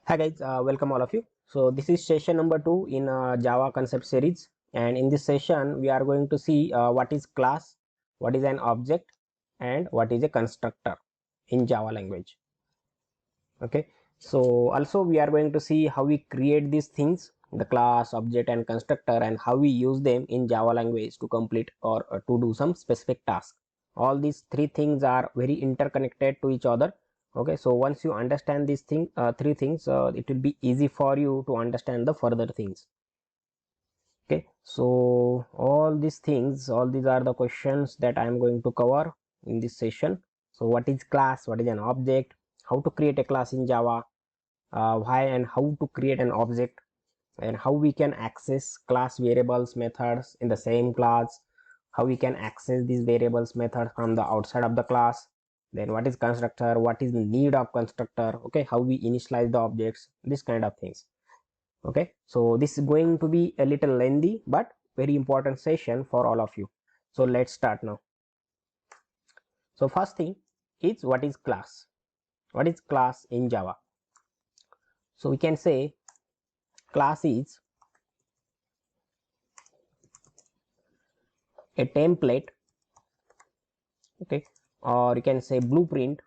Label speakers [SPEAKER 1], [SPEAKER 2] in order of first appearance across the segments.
[SPEAKER 1] Hi guys, welcome all of you. So this is session number 2 in Java concept series, and in this session we are going to see what is class, what is an object, and what is a constructor in Java language. Okay, so also we are going to see how we create these things, the class, object, and constructor, and how we use them in Java language to complete or to do some specific task. All these three things are very interconnected to each other. Okay, so once you understand these three things, it will be easy for you to understand the further things. Okay, so all these are the questions that I am going to cover in this session. So what is class, what is an object, how to create a class in Java, why and how to create an object, and how we can access class variables methods in the same class, how we can access these variables methods from the outside of the class, then what is constructor, what is the need of constructor, okay, how we initialize the objects, this kind of things. Okay, so this is going to be a little lengthy but very important session for all of you. So let's start now. So first thing is, what is class? What is class in Java? So we can say class is a template, okay, or you can say blueprint,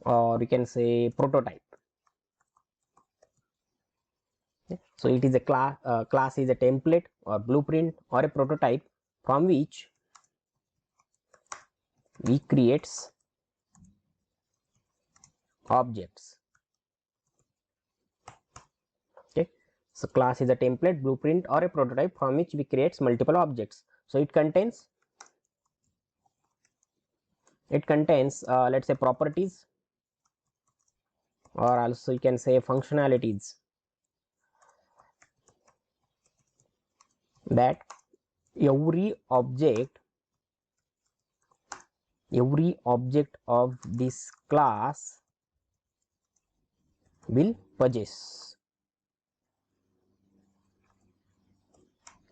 [SPEAKER 1] or you can say prototype. Okay? So it is a class. Class is a template or blueprint or a prototype from which we creates objects. Okay, so class is a template, blueprint, or a prototype from which we creates multiple objects. So it contains let's say properties, or also you can say functionalities that every object of this class will possess.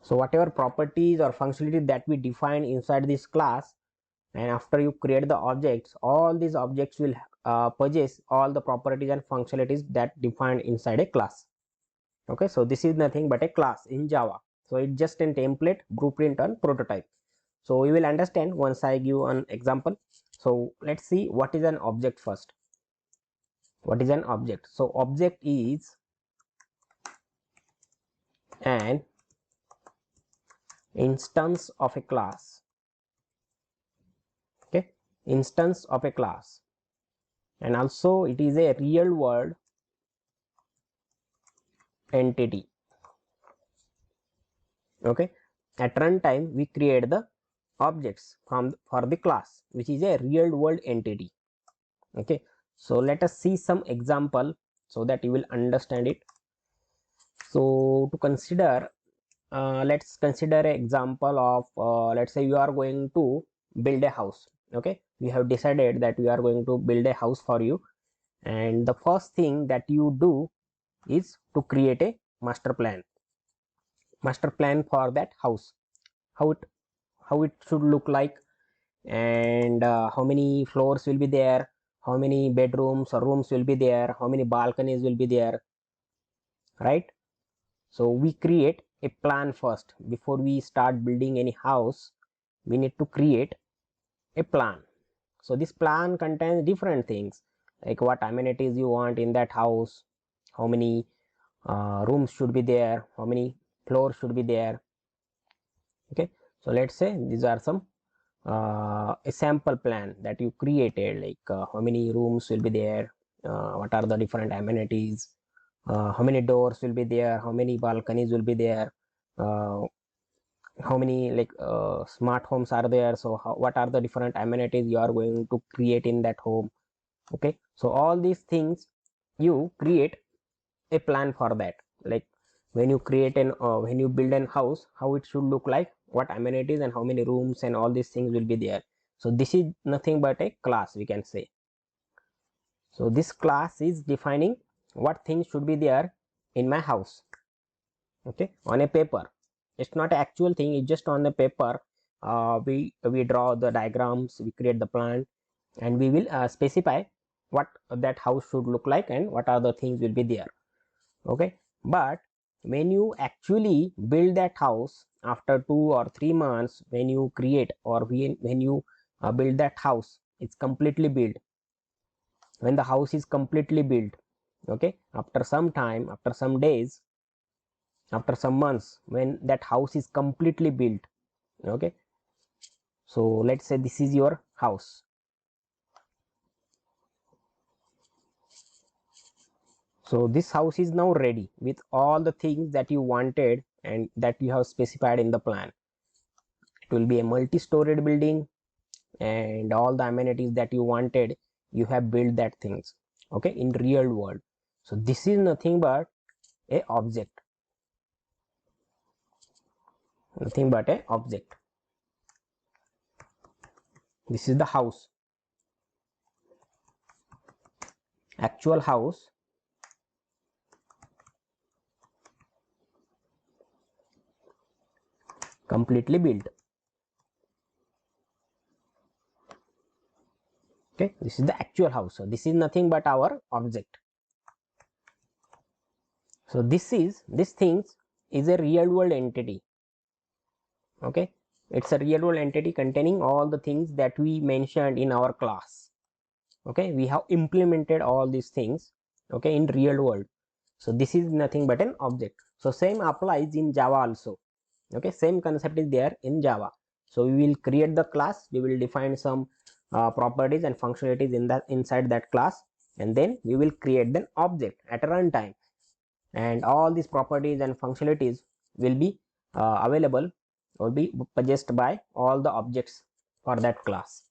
[SPEAKER 1] So whatever properties or functionality that we define inside this class, and after you create the objects, all these objects will possess all the properties and functionalities that defined inside a class. Okay, so this is nothing but a class in Java. So it's just a template, blueprint, and prototype. So we will understand once I give an example. So let's see what is an object first. What is an object? So object is an instance of a class. Okay, instance of a class, and also it is a real world entity. Okay, at runtime we create the objects for the class, which is a real world entity. Okay, so let us see some example so that you will understand it. So to consider, let's consider an example of let's say you are going to build a house. Okay, we have decided that we are going to build a house for you, and the first thing that you do is to create a master plan for that house, how it should look like, and how many floors will be there, how many bedrooms or rooms will be there, how many balconies will be there, right? So we create a plan first. Before we start building any house, we need to create a plan. So this plan contains different things, like what amenities you want in that house, how many rooms should be there, how many floors should be there. Okay, so let's say these are some a sample plan that you created, like how many rooms will be there, what are the different amenities, how many doors will be there, how many balconies will be there, uh, how many like smart homes are there, so what are the different amenities you are going to create in that home. Okay, so all these things you create a plan for that, like when you create an when you build an house, how it should look like, what amenities and how many rooms and all these things will be there. So this is nothing but a class, we can say. So this class is defining what things should be there in my house. Okay, on a paper, it's not an actual thing, it's just on the paper. We draw the diagrams, we create the plan, and we will specify what that house should look like and what other things will be there. Okay, but when you actually build that house after 2 or 3 months, when you create or when you build that house, it's completely built. When the house is completely built, okay, after some time, after some days, after some months, when that house is completely built, okay, so let's say this is your house. So this house is now ready with all the things that you wanted and that you have specified in the plan. It will be a multi-storied building and all the amenities that you wanted, you have built that things, okay, in real world. So this is nothing but a object, nothing but a object. This is the house, actual house, completely built. Okay, this is the actual house. So this is nothing but our object. So this things is a real world entity. Okay, it's a real world entity containing all the things that we mentioned in our class. Okay, we have implemented all these things, okay, in real world. So this is nothing but an object. So same applies in Java also. Okay, same concept is there in Java. So we will create the class, we will define some properties and functionalities in that inside that class, and then we will create an object at a runtime, and all these properties and functionalities will be available or be possessed by all the objects for that class.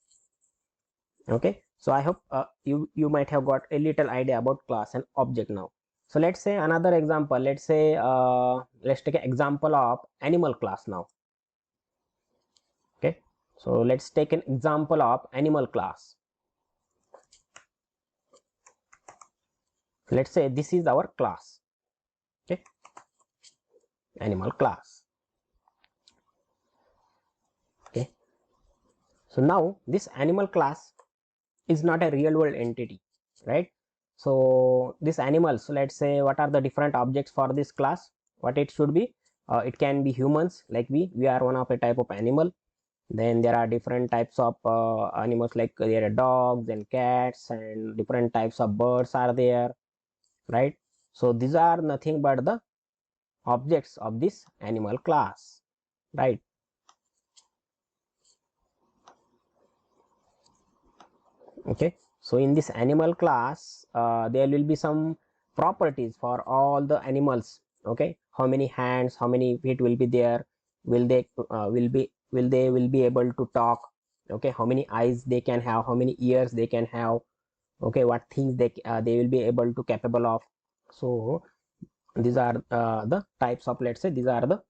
[SPEAKER 1] Okay, so I hope you might have got a little idea about class and object now. So let's say another example, let's say let's take an example of animal class now. Okay, so let's take an example of animal class. Let's say this is our class. Okay, animal class. Okay, so now this animal class is not a real world entity, right? So this animals, let's say, what are the different objects for this class, what it should be, it can be humans, like we are one of a type of animal. Then there are different types of animals, like there are dogs and cats, and different types of birds are there, right? So these are nothing but the objects of this animal class, right? Okay, so in this animal class there will be some properties for all the animals. Okay, how many hands, how many feet will be there, will they will be able to talk, okay, how many eyes they can have, how many ears they can have, okay, what things they will be able to capable of. So these are the types of, let's say, these are the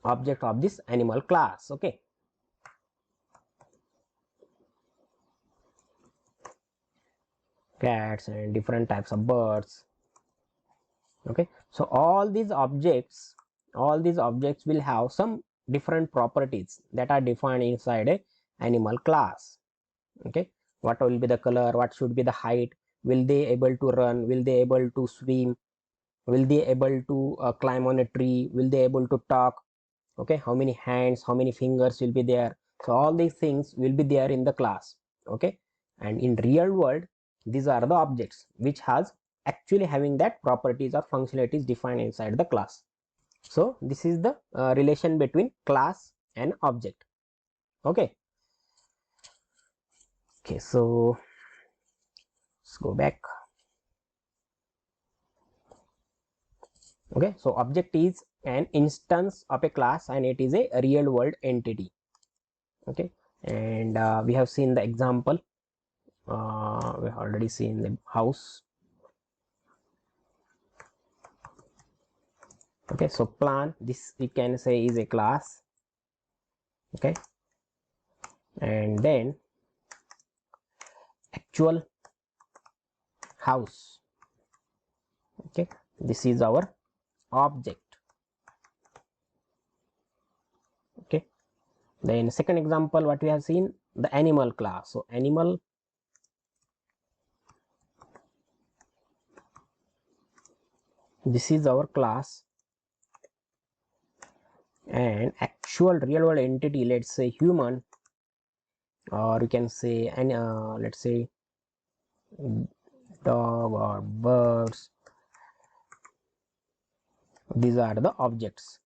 [SPEAKER 1] object of this animal class. Okay, cats and different types of birds. Okay, so all these objects will have some different properties that are defined inside a animal class. Okay, what will be the color, what should be the height, will they able to run, will they able to swim, will they able to climb on a tree, will they able to talk, okay, how many hands, how many fingers will be there. So all these things will be there in the class. Okay, and in real world these are the objects which has actually having that properties or functionalities defined inside the class. So this is the relation between class and object. Okay, okay, so let's go back. Okay, so object is an instance of a class and it is a real world entity. Okay, and we have seen the example, we have already seen the house. Okay, so plan, this we can say is a class. Okay, and then actual house. Okay, this is our object. Okay, then second example, what we have seen, the animal class. So animal this is our class, and actual real world entity, let's say human, or you can say any let's say dog or birds, these are the objects.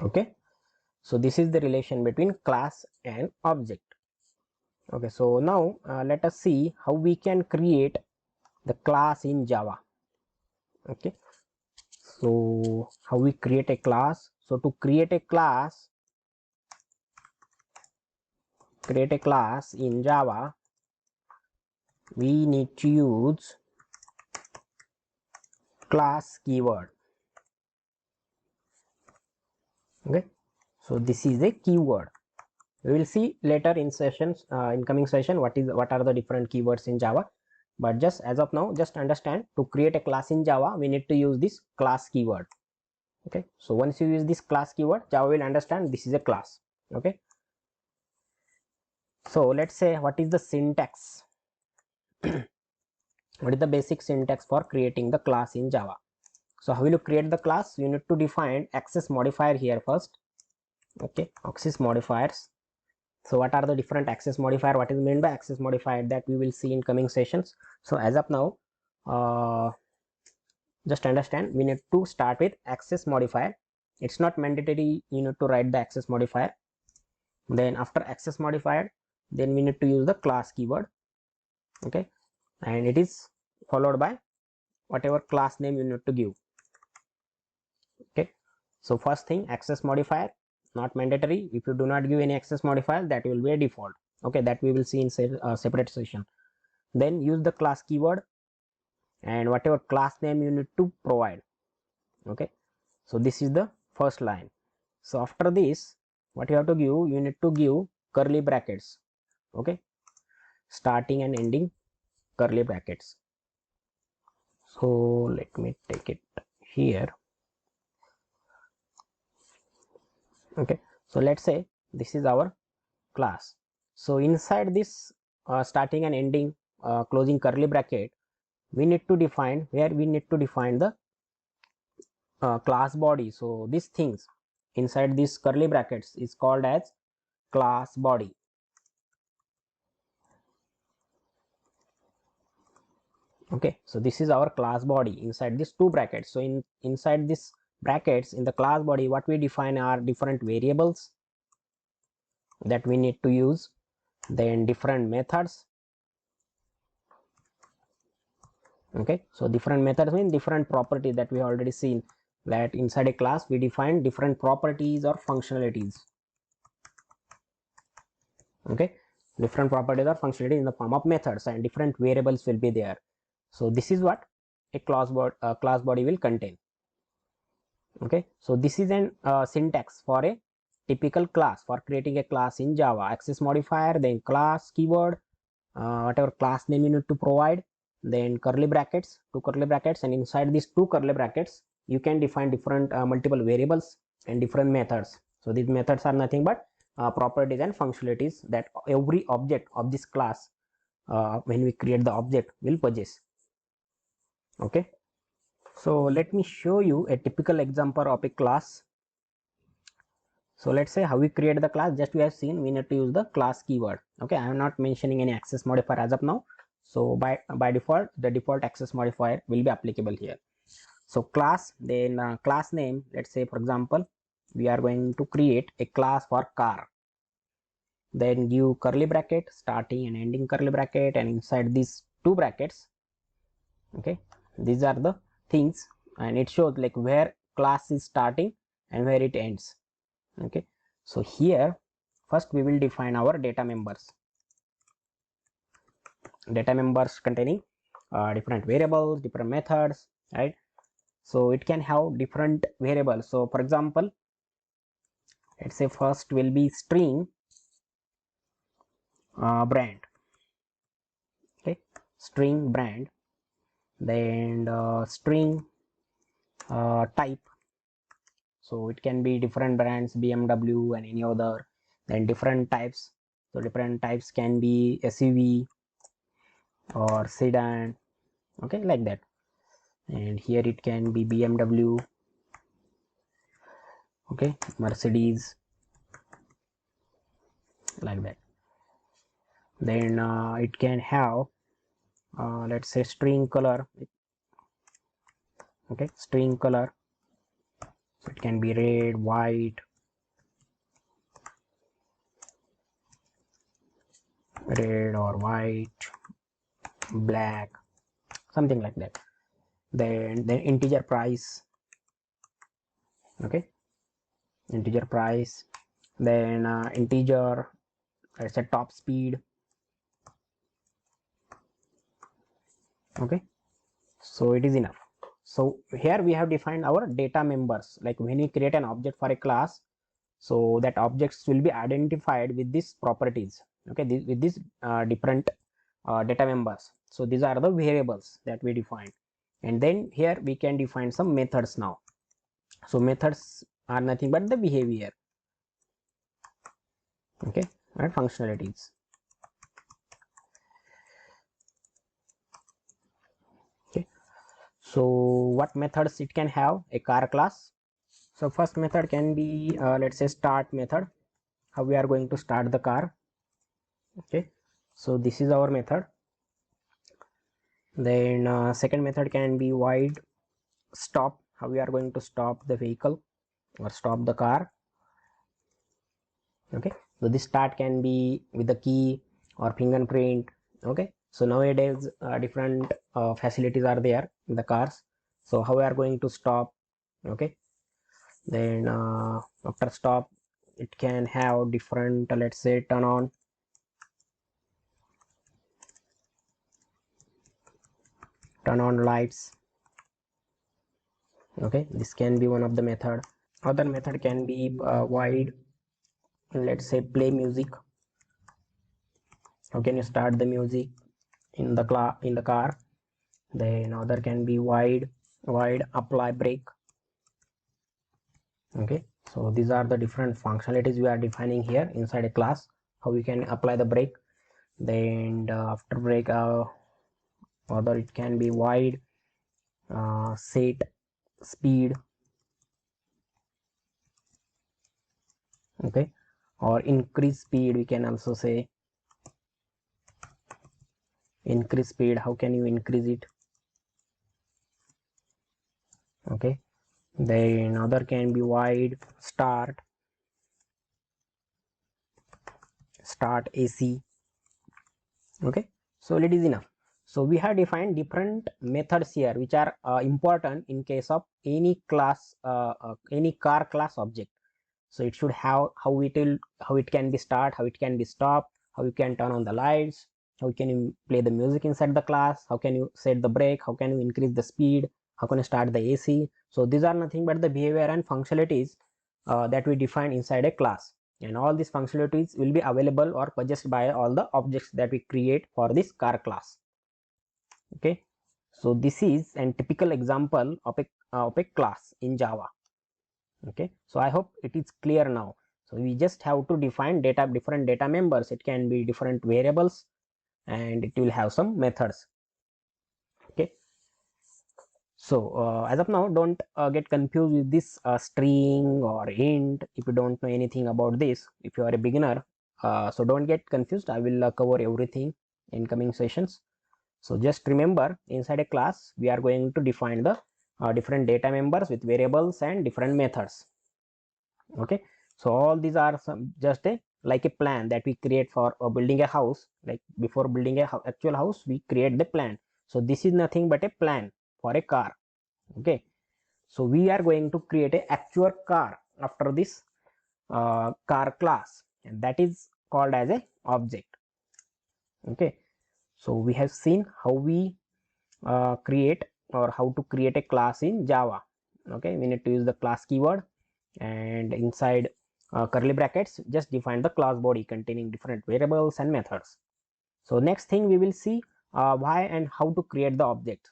[SPEAKER 1] Okay, so this is the relation between class and object. Okay, so now let us see how we can create the class in Java. Okay, so how we create a class. So to create a class in Java, we need to use class keyword. Okay, so this is a keyword. We will see later in sessions, in coming session, what are the different keywords in Java. But just as of now, just understand, to create a class in Java, we need to use this class keyword. Okay, so once you use this class keyword, Java will understand this is a class. Okay, so let's say what is the syntax. What is the basic syntax for creating the class in Java? So how will you create the class? You need to define access modifier here first. Okay, access modifiers. So what are the different access modifier? What is meant by access modifier? That we will see in coming sessions. So as of now, just understand, we need to start with access modifier. It's not mandatory you need to write the access modifier. Then after access modifier, then we need to use the class keyword. Okay, and it is followed by whatever class name you need to give. Okay, so first thing, access modifier, not mandatory. If you do not give any access modifier, that will be a default. Okay, that we will see in separate session. Then use the class keyword and whatever class name you need to provide. Okay, so this is the first line. So after this, what you have to give, you need to give curly brackets. Okay, starting and ending curly brackets. So let me take it here. Okay, so let's say this is our class. So inside this starting and ending closing curly bracket, we need to define the class body. So these things inside these curly brackets is called as class body. Okay, so this is our class body inside these two brackets. So inside this brackets in the class body, what we define are different variables that we need to use, then different methods. Okay, so different methods mean different properties that we already seen, that inside a class we define different properties or functionalities. Okay, different properties or functionality in the form of methods, and different variables will be there. So this is what a class body will contain. Okay, so this is an syntax for a typical class, for creating a class in Java. Access modifier, then class keyword, whatever class name you need to provide, then curly brackets, two curly brackets, and inside these two curly brackets you can define different multiple variables and different methods. So these methods are nothing but properties and functionalities that every object of this class, when we create the object, will possess. Okay, so let me show you a typical example of a class. So let's say how we create the class. Just we have seen, we need to use the class keyword. Okay, I am not mentioning any access modifier as of now. So by default, the default access modifier will be applicable here. So class, then class name, let's say for example, we are going to create a class for car. Then give curly bracket, starting and ending curly bracket, and inside these two brackets, okay, these are the things, and it shows like where class is starting and where it ends. Okay, so here first we will define our data members containing different variables, different methods, right? So it can have different variables. So for example, let's say first will be string brand. Okay, string brand, then string type. So it can be different brands, BMW and any other, then different types. So different types can be SUV or sedan, okay, like that. And here it can be BMW, okay, Mercedes, like that. Then it can have let's say string color, okay, string color. So it can be red, white, or white, black, something like that. Then integer price, okay, integer price. Then integer, let's say top speed, okay. So it is enough. So here we have defined our data members. Like when you create an object for a class, so that objects will be identified with these properties, okay, with these different data members. So these are the variables that we defined. And then here we can define some methods now. So methods are nothing but the behavior, okay, and functionalities. Okay, so what methods it can have? A car class. So first method can be let's say start method. How we are going to start the car, okay. So this is our method. Then second method can be void stop. How we are going to stop the vehicle or stop the car, okay. So this start can be with the key or fingerprint, okay. So nowadays different facilities are there in the cars. So how we are going to stop, okay. Then after stop it can have different let's say turn on, lights, okay. This can be one of the method. Other method can be void, let's say play music. How can you start the music in the car? Then other can be void apply brake, okay. So these are the different functionalities we are defining here inside a class, how we can apply the brake. Then after brake other it can be void set speed, okay, or increase speed. We can also say increase speed. How can you increase it, okay. Then other can be void start AC, okay. So it is enough. So we have defined different methods here which are important in case of any class, any car class object. So it should have how it can be start, how it can be stop, how you can turn on the lights, how can you play the music inside the class, how can you set the brake, how can you increase the speed, how can you start the AC. So these are nothing but the behavior and functionalities that we define inside a class, and all these functionalities will be available or possessed by all the objects that we create for this car class, okay. So this is a typical example of a class in Java, okay. So I hope it is clear now. So we just have to define different data members. It can be different variables and it will have some methods, okay. So as of now, don't get confused with this string or int if you don't know anything about this. If you are a beginner, so don't get confused. I will cover everything in coming sessions. So just remember, inside a class we are going to define the different data members with variables and different methods, okay. So all these are just a like a plan that we create for building a house. Like before building a actual house, we create the plan. So this is nothing but a plan for a car, okay. So we are going to create a actual car after this car class, and that is called as a object, okay. So we have seen how we create or how to create a class in Java, okay. We need to use the class keyword, and inside curly brackets just define the class body containing different variables and methods. So next thing we will see why and how to create the object,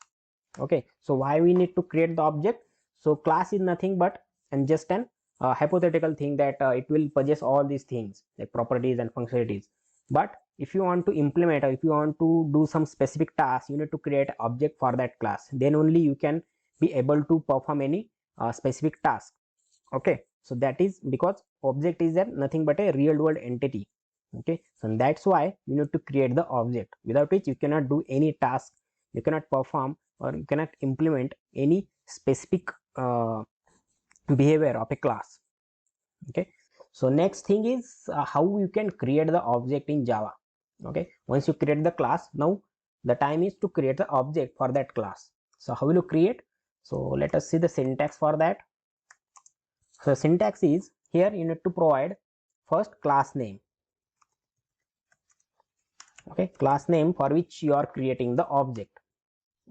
[SPEAKER 1] okay. So why we need to create the object? So class is nothing but and just an hypothetical thing that it will possess all these things like properties and functionalities. But if you want to implement, or if you want to do some specific task, you need to create object for that class. Then only you can be able to perform any specific task. Okay, so that is because object is nothing but a real world entity. Okay, so that's why you need to create the object, without which you cannot do any task, you cannot perform, or you cannot implement any specific behavior of a class. Okay, so next thing is how you can create the object in Java. Okay, once you create the class, now the time is to create the object for that class. So how will you create? So let us see the syntax for that. So syntax is, here you need to provide first class name. Okay, class name for which you are creating the object.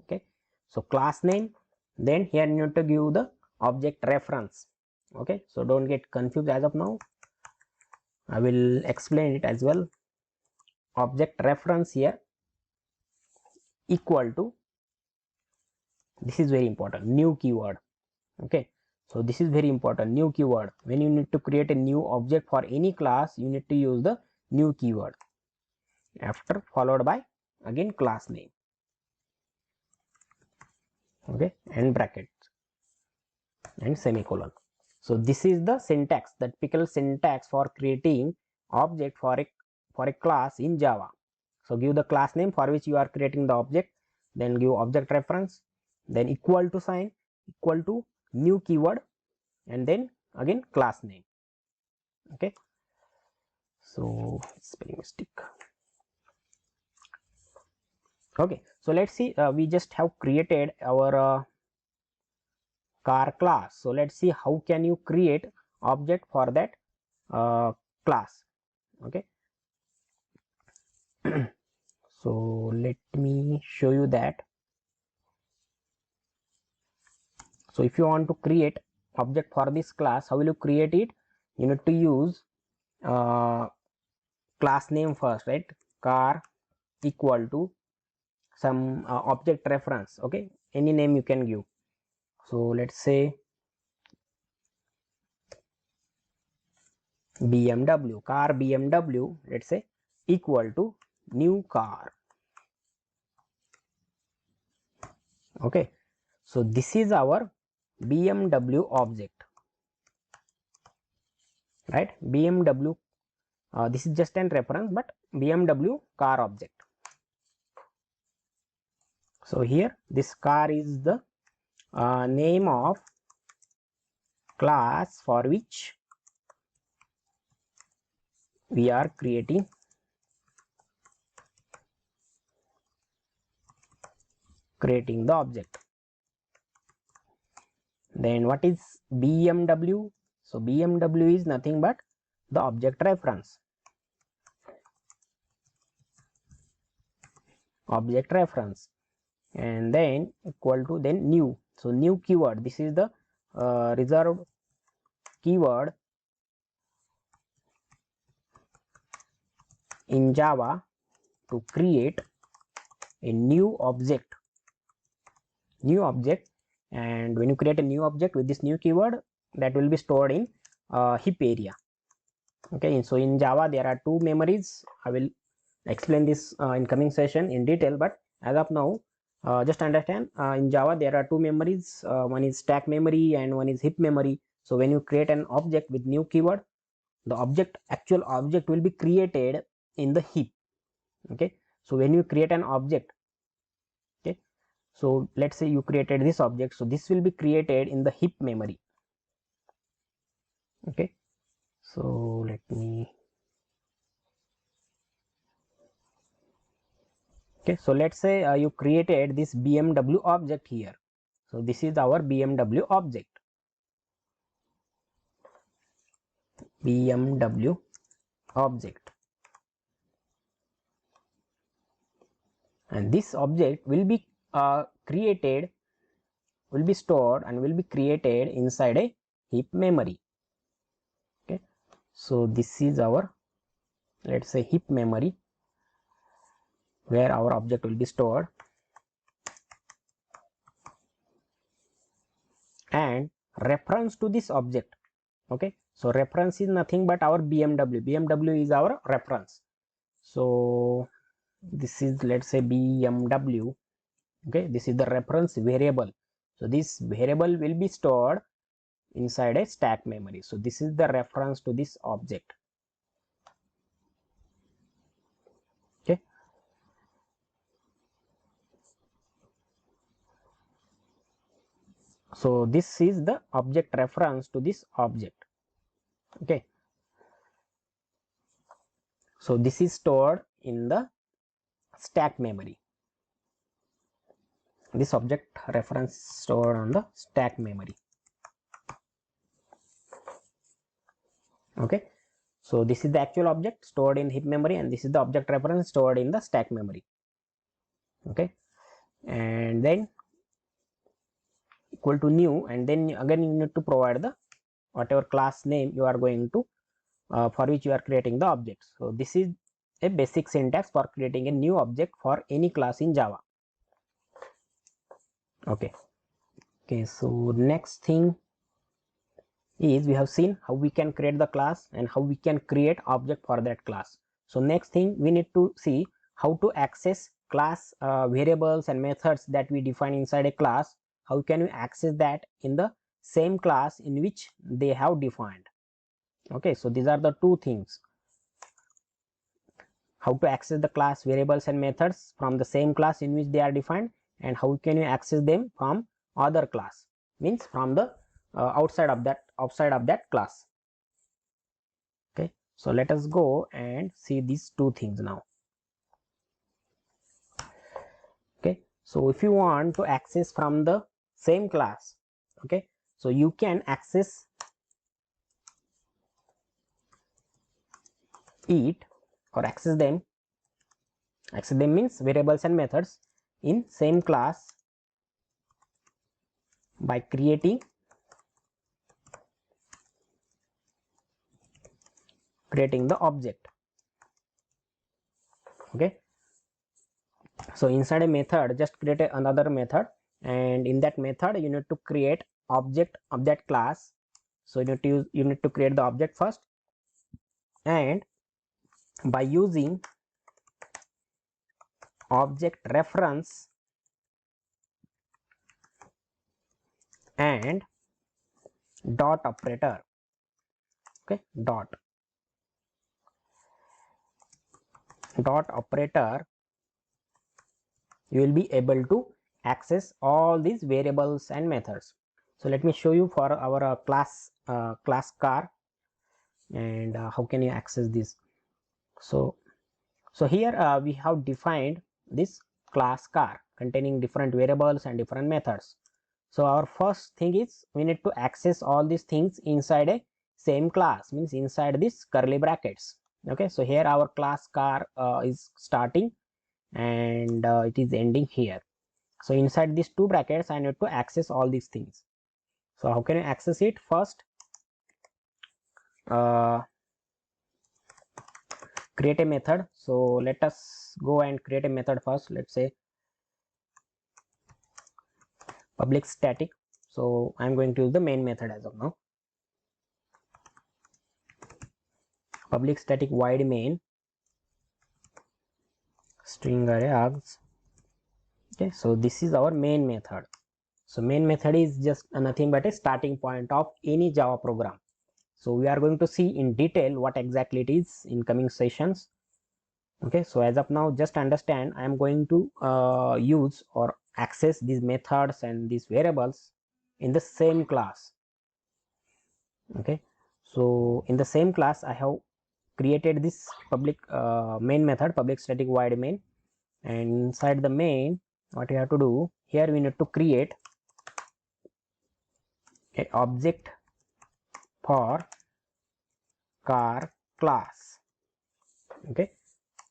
[SPEAKER 1] Okay, so class name, then here you need to give the object reference. Okay, so don't get confused as of now, I will explain it as well. Object reference here equal to, this is very important, new keyword. Okay, so this is very important, new keyword. When you need to create a new object for any class, you need to use the new keyword, after followed by again class name. Okay, and brackets and semicolon. So this is the syntax, the typical syntax for creating object for a class in Java. So give the class name for which you are creating the object, then give object reference, then equal to sign, equal to new keyword, and then again class name. Okay, so spelling mistake. Okay, so let's see, we just have created our car class. So let's see how can you create object for that class. Okay, so let me show you that. So if you want to create object for this class, how will you create it? You need to use class name first, right? Car equal to some object reference. Okay, any name you can give. So let's say BMW, car BMW, let's say equal to new car. Okay, so this is our BMW object, right? BMW, this is just an reference, but BMW car object. So here this car is the name of class for which we are creating the object. Then what is BMW? So BMW is nothing but the object reference. Object reference, and then equal to then new. So new keyword, this is the reserved keyword in Java to create a new object. And when you create a new object with this new keyword, that will be stored in heap area. Okay, so in Java there are two memories. I will explain this in coming session in detail, but as of now just understand, in Java there are two memories, one is stack memory and one is heap memory. So when you create an object with new keyword, the actual object will be created in the heap. Okay, so when you create an object, okay, so let's say you created this object, so this will be created in the heap memory. Okay, so let me, okay, so let's say you created this BMW object here. So this is our BMW object, BMW object, and this object will be created, will be stored and will be created inside a heap memory. Okay, so this is our, let's say, heap memory where our object will be stored, and reference to this object. Okay, so reference is nothing but our BMW is our reference. So this is, let's say, BMW. Okay, this is the reference variable. So this variable will be stored inside a stack memory. So this is the reference to this object. Okay, so this is the object reference to this object. Okay, so this is stored in the stack memory. This object reference stored on the stack memory. Okay, so this is the actual object stored in heap memory, and this is the object reference stored in the stack memory. Okay, and then equal to new, and then again you need to provide the whatever class name you are going to for which you are creating the object. So this is a basic syntax for creating a new object for any class in Java. Okay, so next thing is, we have seen how we can create the class and how we can create object for that class. So next thing, we need to see how to access class variables and methods that we define inside a class. How can we access that in the same class in which they have defined? Okay, so these are the two things: how to access the class variables and methods from the same class in which they are defined, and how can you access them from other class, means from the outside of that class. Okay, so let us go and see these two things now. Okay, so if you want to access from the same class, okay, so you can access it or access them means variables and methods in same class by creating the object. Okay, so inside a method, just create another method, and in that method you need to create object of that class. So you need to create the object first, and by using object reference and dot operator. Okay, dot operator, you will be able to access all these variables and methods. So let me show you for our class car, and how can you access this. So here we have defined this class car containing different variables and different methods. So our first thing is, we need to access all these things inside a same class, means inside this curly brackets. Okay, so here our class car is starting, and it is ending here. So inside these two brackets I need to access all these things. So how can I access it? First, create a method. So let us go and create a method first. Let's say public static. So I'm going to use the main method as of now. Public static void main string array args. Okay, so this is our main method. So main method is just nothing but a starting point of any Java program. So we are going to see in detail what exactly it is in coming sessions. Okay, so as of now, just understand, I am going to use or access these methods and these variables in the same class. Okay, so in the same class I have created this public main method, public static void main, and inside the main, what you have to do here, we need to create a object for car class. Okay,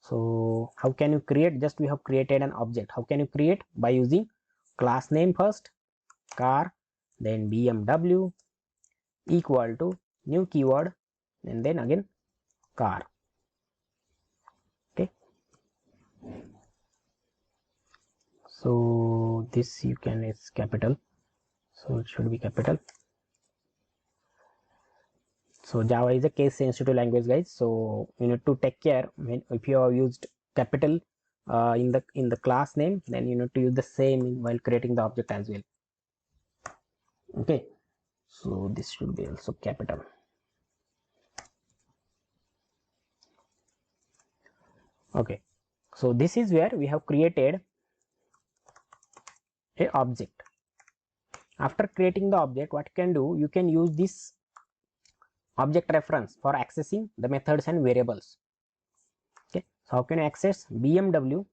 [SPEAKER 1] so how can you create? Just we have created an object. How can you create? By using class name first, car, then BMW equal to new keyword, and then again car. Okay, so this you can is capital, so it should be capital. So Java is a case sensitive language, guys, so you need to take care when if you have used capital in the class name, then you need to use the same while creating the object as well. Okay, so this should be also capital. Okay, so this is where we have created a object. After creating the object, what you can do, you can use this object reference for accessing the methods and variables. Okay, so how can you access BMW?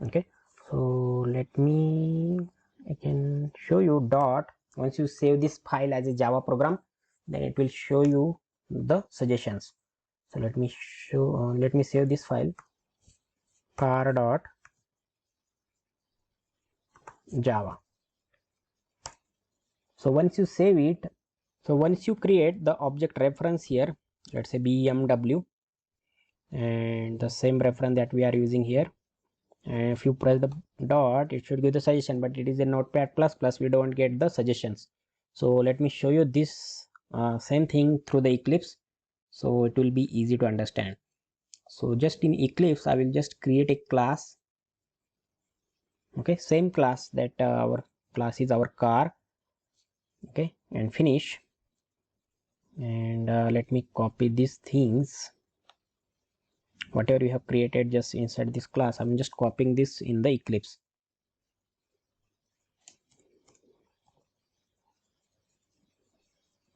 [SPEAKER 1] Okay, so I can show you dot. Once you save this file as a Java program, then it will show you the suggestions. So let me save this file, car dot Java. So once you save it, so once you create the object reference here, let's say BMW, and the same reference that we are using here, and if you press the dot, it should give the suggestion, but it is a notepad plus plus, we don't get the suggestions. So let me show you this same thing through the Eclipse, so it will be easy to understand. So just in Eclipse, I will just create a class. Okay, same class that our class is our car. Okay, and finish. And let me copy these things, whatever you have created just inside this class. I'm just copying this in the Eclipse.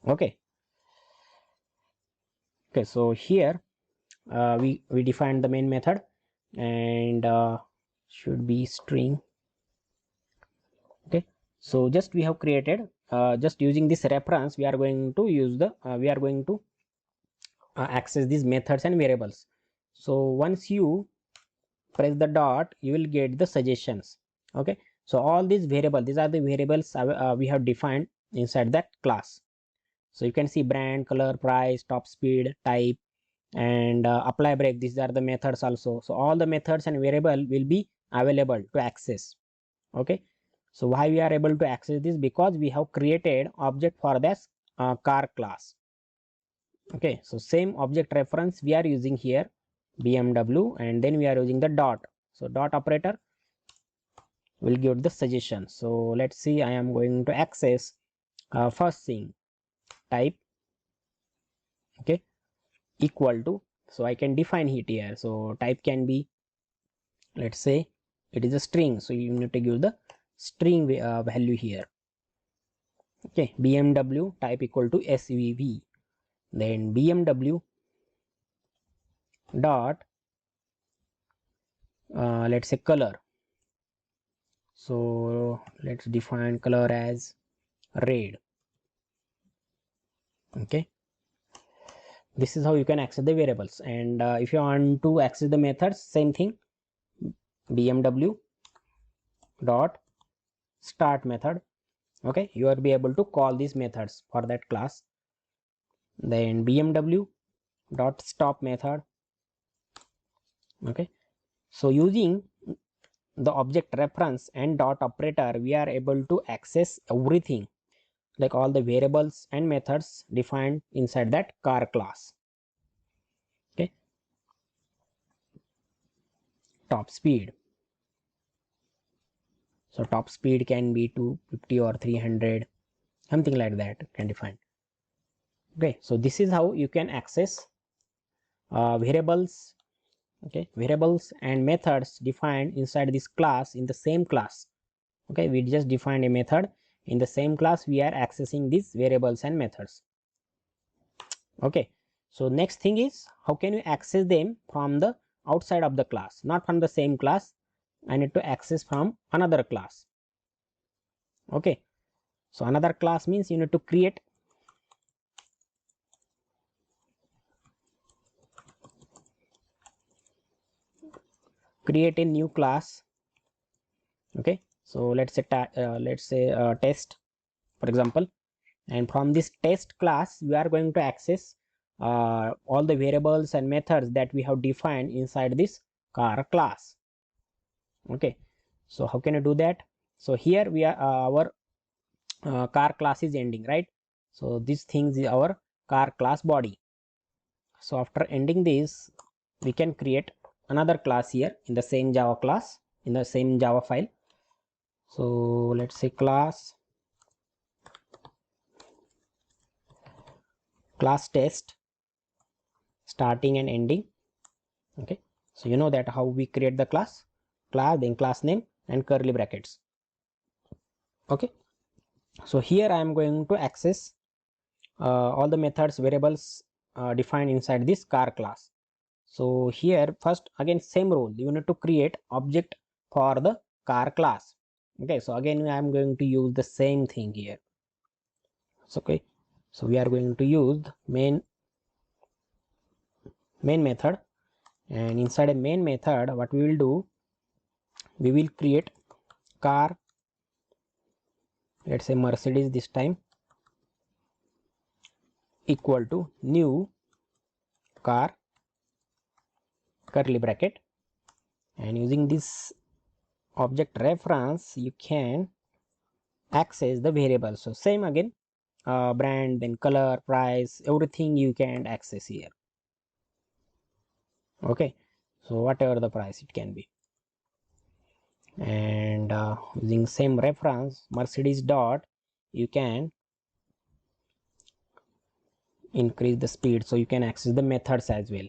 [SPEAKER 1] Okay, so here we defined the main method, and should be string. Okay, so just we have created just using this reference, we are going to use the access these methods and variables. So once you press the dot, you will get the suggestions. Okay, so all these variables, these are the variables we have defined inside that class. So you can see brand, color, price, top speed, type, and apply break. These are the methods also. So all the methods and variable will be available to access. Okay, so why we are able to access this? Because we have created object for this car class. Okay, so same object reference we are using here, BMW, and then we are using the dot. So dot operator will give the suggestion. So let's see, I am going to access first thing, type. Okay, equal to, so I can define it here. So type can be, let's say it is a string, so you need to give the string value here. Okay, BMW type equal to SVV, then BMW dot let's say color. So let's define color as red. Okay, this is how you can access the variables. And if you want to access the methods, same thing, BMW dot start method. Okay, you will be able to call these methods for that class. Then BMW dot stop method. Okay, so using the object reference and dot operator, we are able to access everything, like all the variables and methods defined inside that car class. Okay, top speed. So top speed can be 250 or 300, something like that can define. Okay, so this is how you can access variables. Okay, variables and methods defined inside this class in the same class. Okay, we just defined a method in the same class, we are accessing these variables and methods. Okay, so next thing is, how can you access them from the outside of the class, not from the same class. I need to access from another class. Okay, so another class means you need to create a new class. Okay, so let's say test, for example, and from this test class we are going to access all the variables and methods that we have defined inside this car class. Okay, so how can I do that? So here we are our car class is ending, right? So this thing is our car class body. So after ending this, we can create another class here in the same Java class, in the same Java file. So let's say class test, starting and ending. Okay, so you know that how we create the class, then class name and curly brackets. Okay, so here I am going to access all the methods, variables defined inside this car class. So here first again same rule, you need to create object for the car class. Okay, so again I am going to use the same thing here. So okay, so we are going to use the main method, and inside a main method what we will do, we will create car, let's say Mercedes this time, equal to new car curly bracket, and using this object reference you can access the variable. So same again, brand, then color, price, everything you can access here. Okay, so whatever the price it can be, and using same reference Mercedes dot, you can increase the speed, so you can access the methods as well.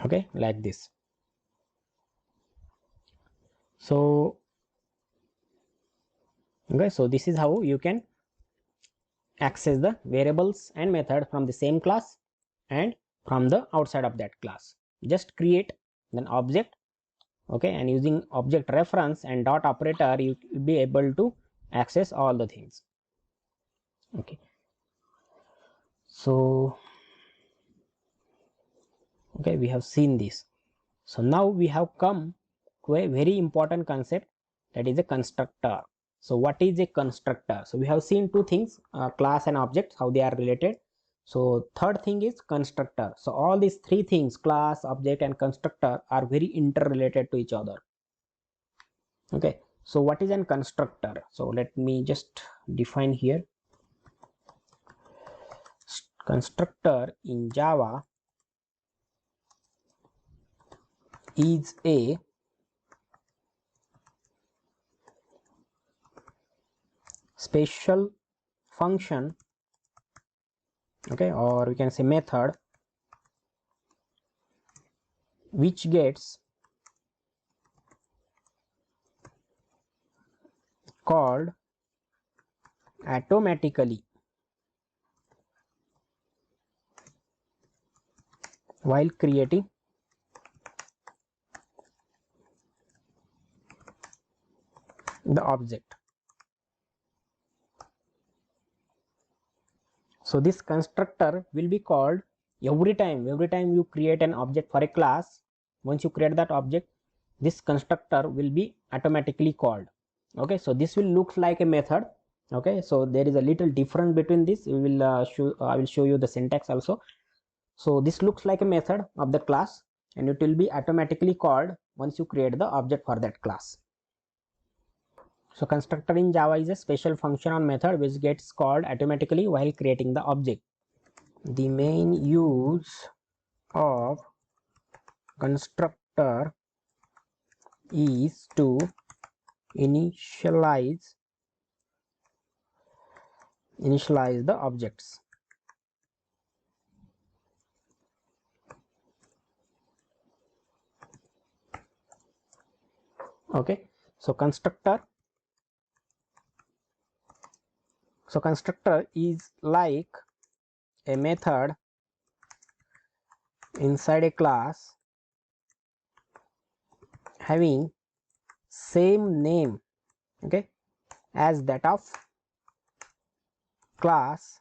[SPEAKER 1] Okay, like this. So okay, so this is how you can access the variables and method from the same class and from the outside of that class. Just create an object, okay, and using object reference and dot operator you will be able to access all the things. Okay, so okay, we have seen this. So now we have come to a very important concept, that is a constructor. So what is a constructor? So we have seen two things, class and object, how they are related. So third thing is constructor. So all these three things, class, object and constructor, are very interrelated to each other. Okay, so what is an constructor? So let me just define here. Constructor in Java is a special function, okay, or we can say method, which gets called automatically while creating the object. So this constructor will be called every time you create an object for a class. Once you create that object, this constructor will be automatically called. Okay, so this will look like a method. Okay, so there is a little difference between this. We will I will show you the syntax also. So this looks like a method of the class, and it will be automatically called once you create the object for that class. So constructor in Java is a special function or method which gets called automatically while creating the object. The main use of constructor is to initialize the objects. Okay, so constructor is like a method inside a class having same name, okay, as that of class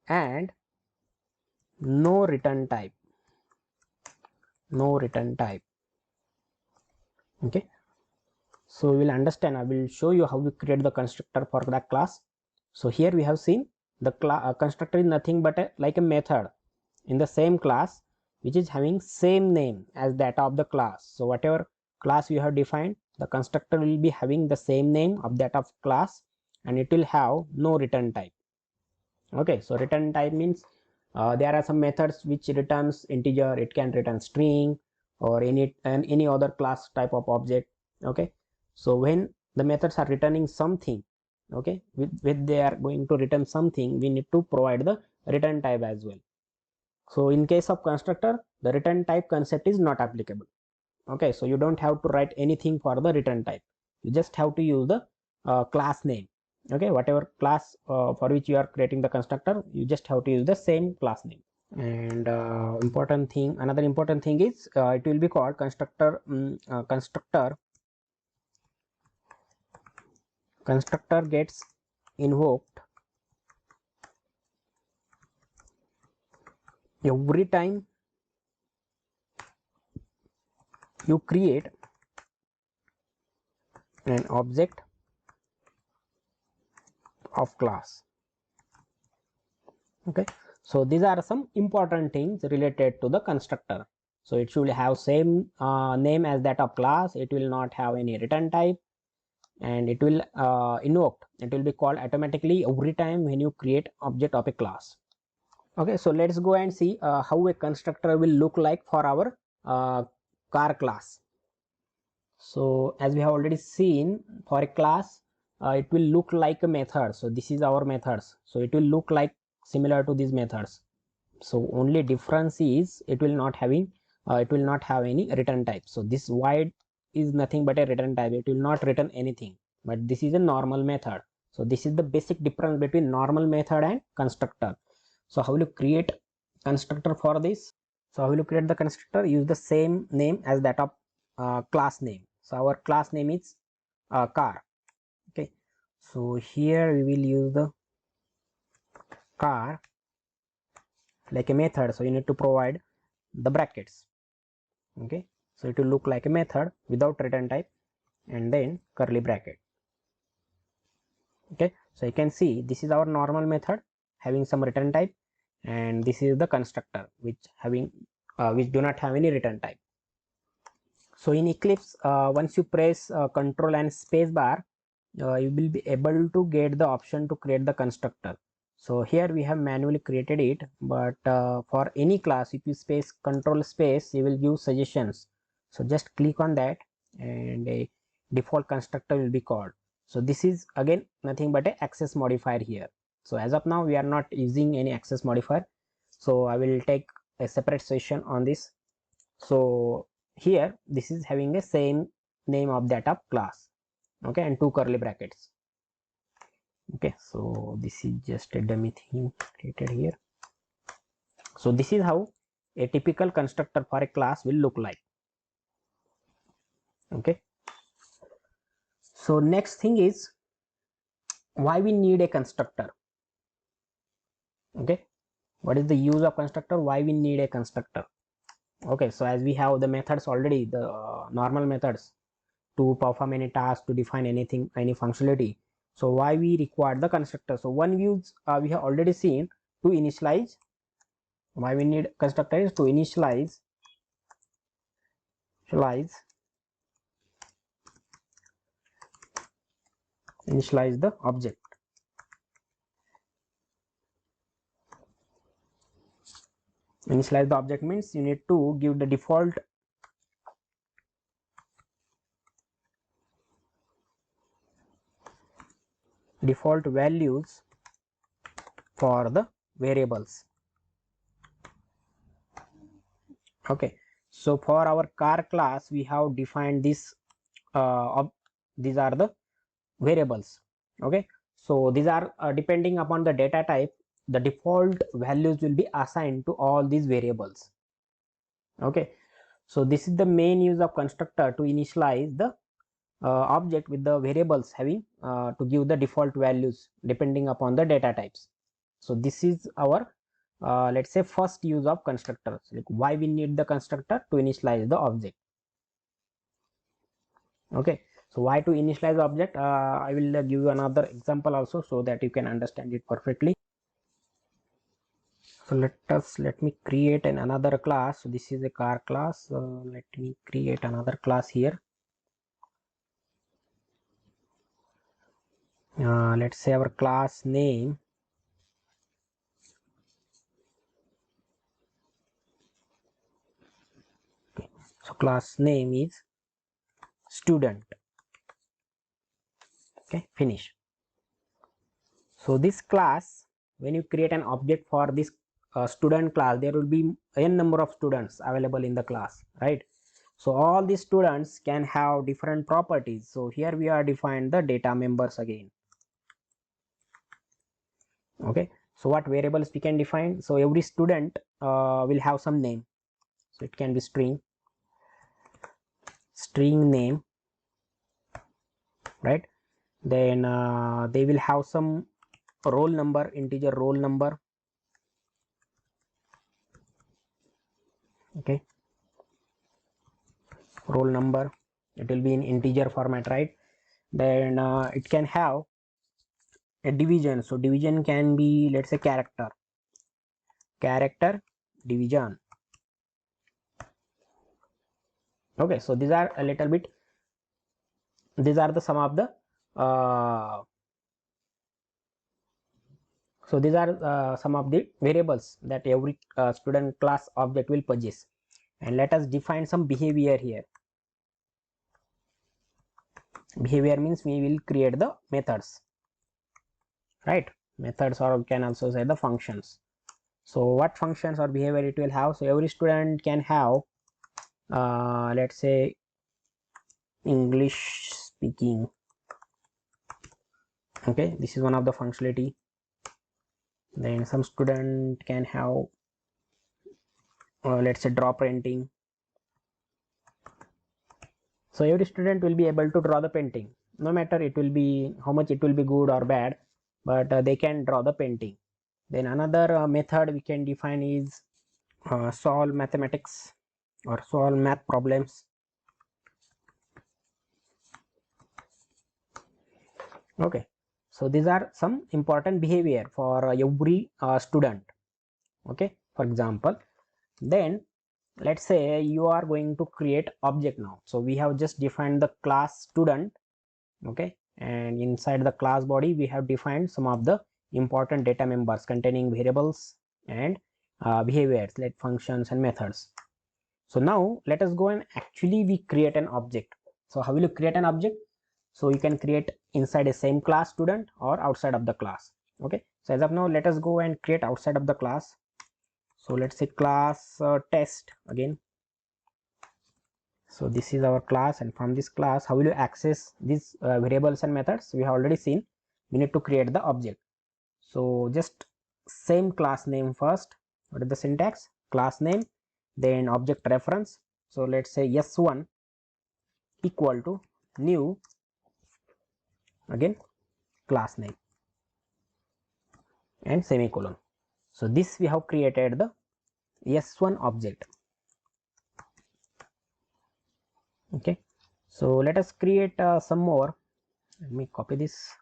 [SPEAKER 1] and no return type. Okay, so we will understand. I will show you how we create the constructor for that class. So here we have seen the constructor is nothing but like a method in the same class which is having same name as that of the class. So whatever class you have defined, the constructor will be having the same name of that of class, and it will have no return type. Okay, so return type means there are some methods which returns integer, it can return string or any other class type of object. Okay, so when the methods are returning something, okay, with they are going to return something, we need to provide the return type as well. So in case of constructor, the return type concept is not applicable. Okay, so you don't have to write anything for the return type, you just have to use the class name. Okay, whatever class for which you are creating the constructor, you just have to use the same class name. And another important thing is it will be called constructor. Constructor gets invoked every time you create an object of class. Okay, so these are some important things related to the constructor. So it should have same name as that of class, it will not have any return type, and it will invoked, it will be called automatically every time when you create object of a class. Okay, so let's go and see how a constructor will look like for our car class. So as we have already seen, for a class it will look like a method. So this is our methods, so it will look like similar to these methods. So only difference is it will not have any return type. So this void is nothing but a return type, it will not return anything, but this is a normal method. So this is the basic difference between normal method and constructor. So how will you create constructor for this? So how will you create the constructor? Use the same name as that of class name. So our class name is car. Okay, so here we will use the car like a method, so you need to provide the brackets. Okay, so it will look like a method without return type and then curly bracket. Okay, so you can see this is our normal method having some return type, and this is the constructor which do not have any return type. So in Eclipse, once you press Control and space bar, you will be able to get the option to create the constructor. So here we have manually created it, but for any class, if you space Control space, you will give suggestions. So just click on that and a default constructor will be called. So this is again nothing but a access modifier here. So as of now we are not using any access modifier, so I will take a separate session on this. So here this is having a same name of that of class. Okay, and two curly brackets. Okay, so this is just a dummy thing created here. So this is how a typical constructor for a class will look like. Okay, so next thing is why we need a constructor. Okay, what is the use of constructor, why we need a constructor? Okay, so as we have the methods already, the normal methods to perform any task, to define anything, any functionality. So why we require the constructor? So one use we have already seen, to initialize. Why we need constructor is to initialize the object. Initialize the object means you need to give the default values for the variables. Okay, so for our car class we have defined this these are the variables. Okay, so these are depending upon the data type, the default values will be assigned to all these variables. Okay, so this is the main use of constructor, to initialize the object with the variables having to give the default values depending upon the data types. So this is our let's say first use of constructors, like why we need the constructor, to initialize the object. Okay, so why to initialize the object? I will give you another example also so that you can understand it perfectly. So let me create another class. So this is a car class. Let me create another class here. let's say our class name, so class name is student. Okay, finish. So this class, when you create an object for this student class, there will be n number of students available in the class, right? So all these students can have different properties. So here we are defined the data members again. Okay, so what variables we can define? So every student will have some name. So it can be string name, right? Then they will have some roll number, integer roll number. Okay, roll number, it will be in integer format, right? Then it can have a division. So division can be, let's say, character division. Okay, so these are a little bit, these are the some of the so these are some of the variables that every student class object will possess. And let us define some behavior here. Behavior means we will create the methods, right? Methods, or we can also say the functions. So what functions or behavior it will have? So every student can have let's say English speaking. Okay, this is one of the functionality. Then some student can have let's say draw painting. So every student will be able to draw the painting, no matter it will be how much it will be good or bad, but they can draw the painting. Then another method we can define is solve mathematics or solve math problems. Okay, so these are some important behavior for every student. Okay, for example, then let's say you are going to create object now. So we have just defined the class student. Okay, and inside the class body we have defined some of the important data members containing variables and behaviors like functions and methods. So now let us go and actually we create an object. So how will you create an object? So you can create inside a same class student or outside of the class. Okay, so as of now let us go and create outside of the class. So let's say class test again. So this is our class, and from this class how will you access these variables and methods? We have already seen. We need to create the object. So just same class name first. What is the syntax? Class name, then object reference. So let's say s1 equal to new, again class name and semicolon. So this we have created the s1 object. Okay, so let us create some more. Let me copy this.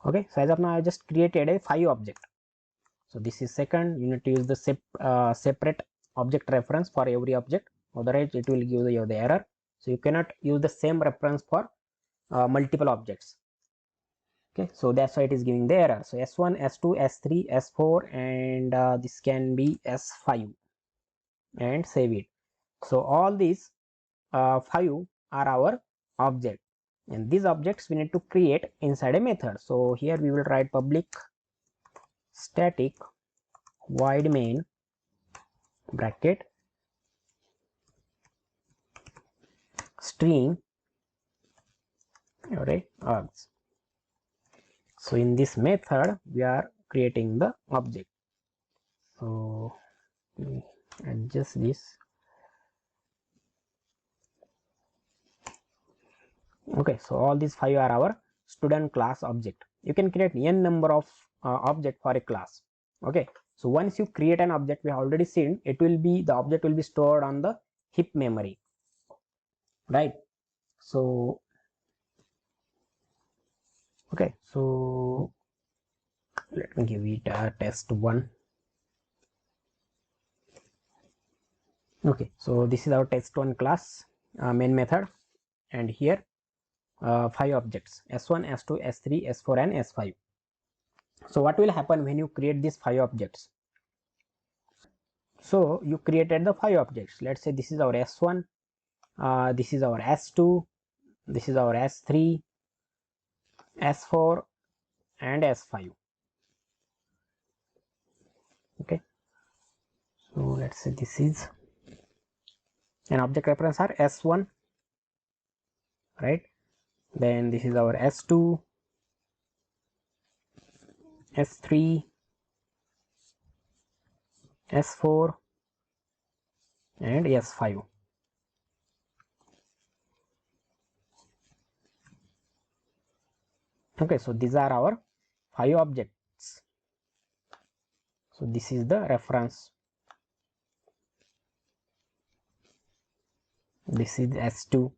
[SPEAKER 1] Okay, so as of now I just created a 5 object. So this is second. You need to use the separate object reference for every object, otherwise it will give you the error. So you cannot use the same reference for multiple objects. Okay, so that's why it is giving the error. So s1, s2, s3, s4, and this can be s5, and save it. So all these 5 are our object, and these objects we need to create inside a method. So here we will write public static void main bracket string array args. So in this method we are creating the object. So adjust this. Okay, so all these 5 are our student class object. You can create n number of object for a class. Okay, so once you create an object, we have already seen it will be, the object will be stored on the heap memory, right? So okay, so let me give it a test1. Okay, so this is our test1 class main method, and here 5 objects, S1, S2, S3, S4 and S5. So what will happen when you create these 5 objects? So you created the 5 objects. Let's say this is our S1, this is our S2, this is our S3, S4 and S5. Okay, so let's say this is an object reference are S1, right? Then this is our S2, S3, S4 and S5. Okay, so these are our 5 objects. So this is the reference. This is S2.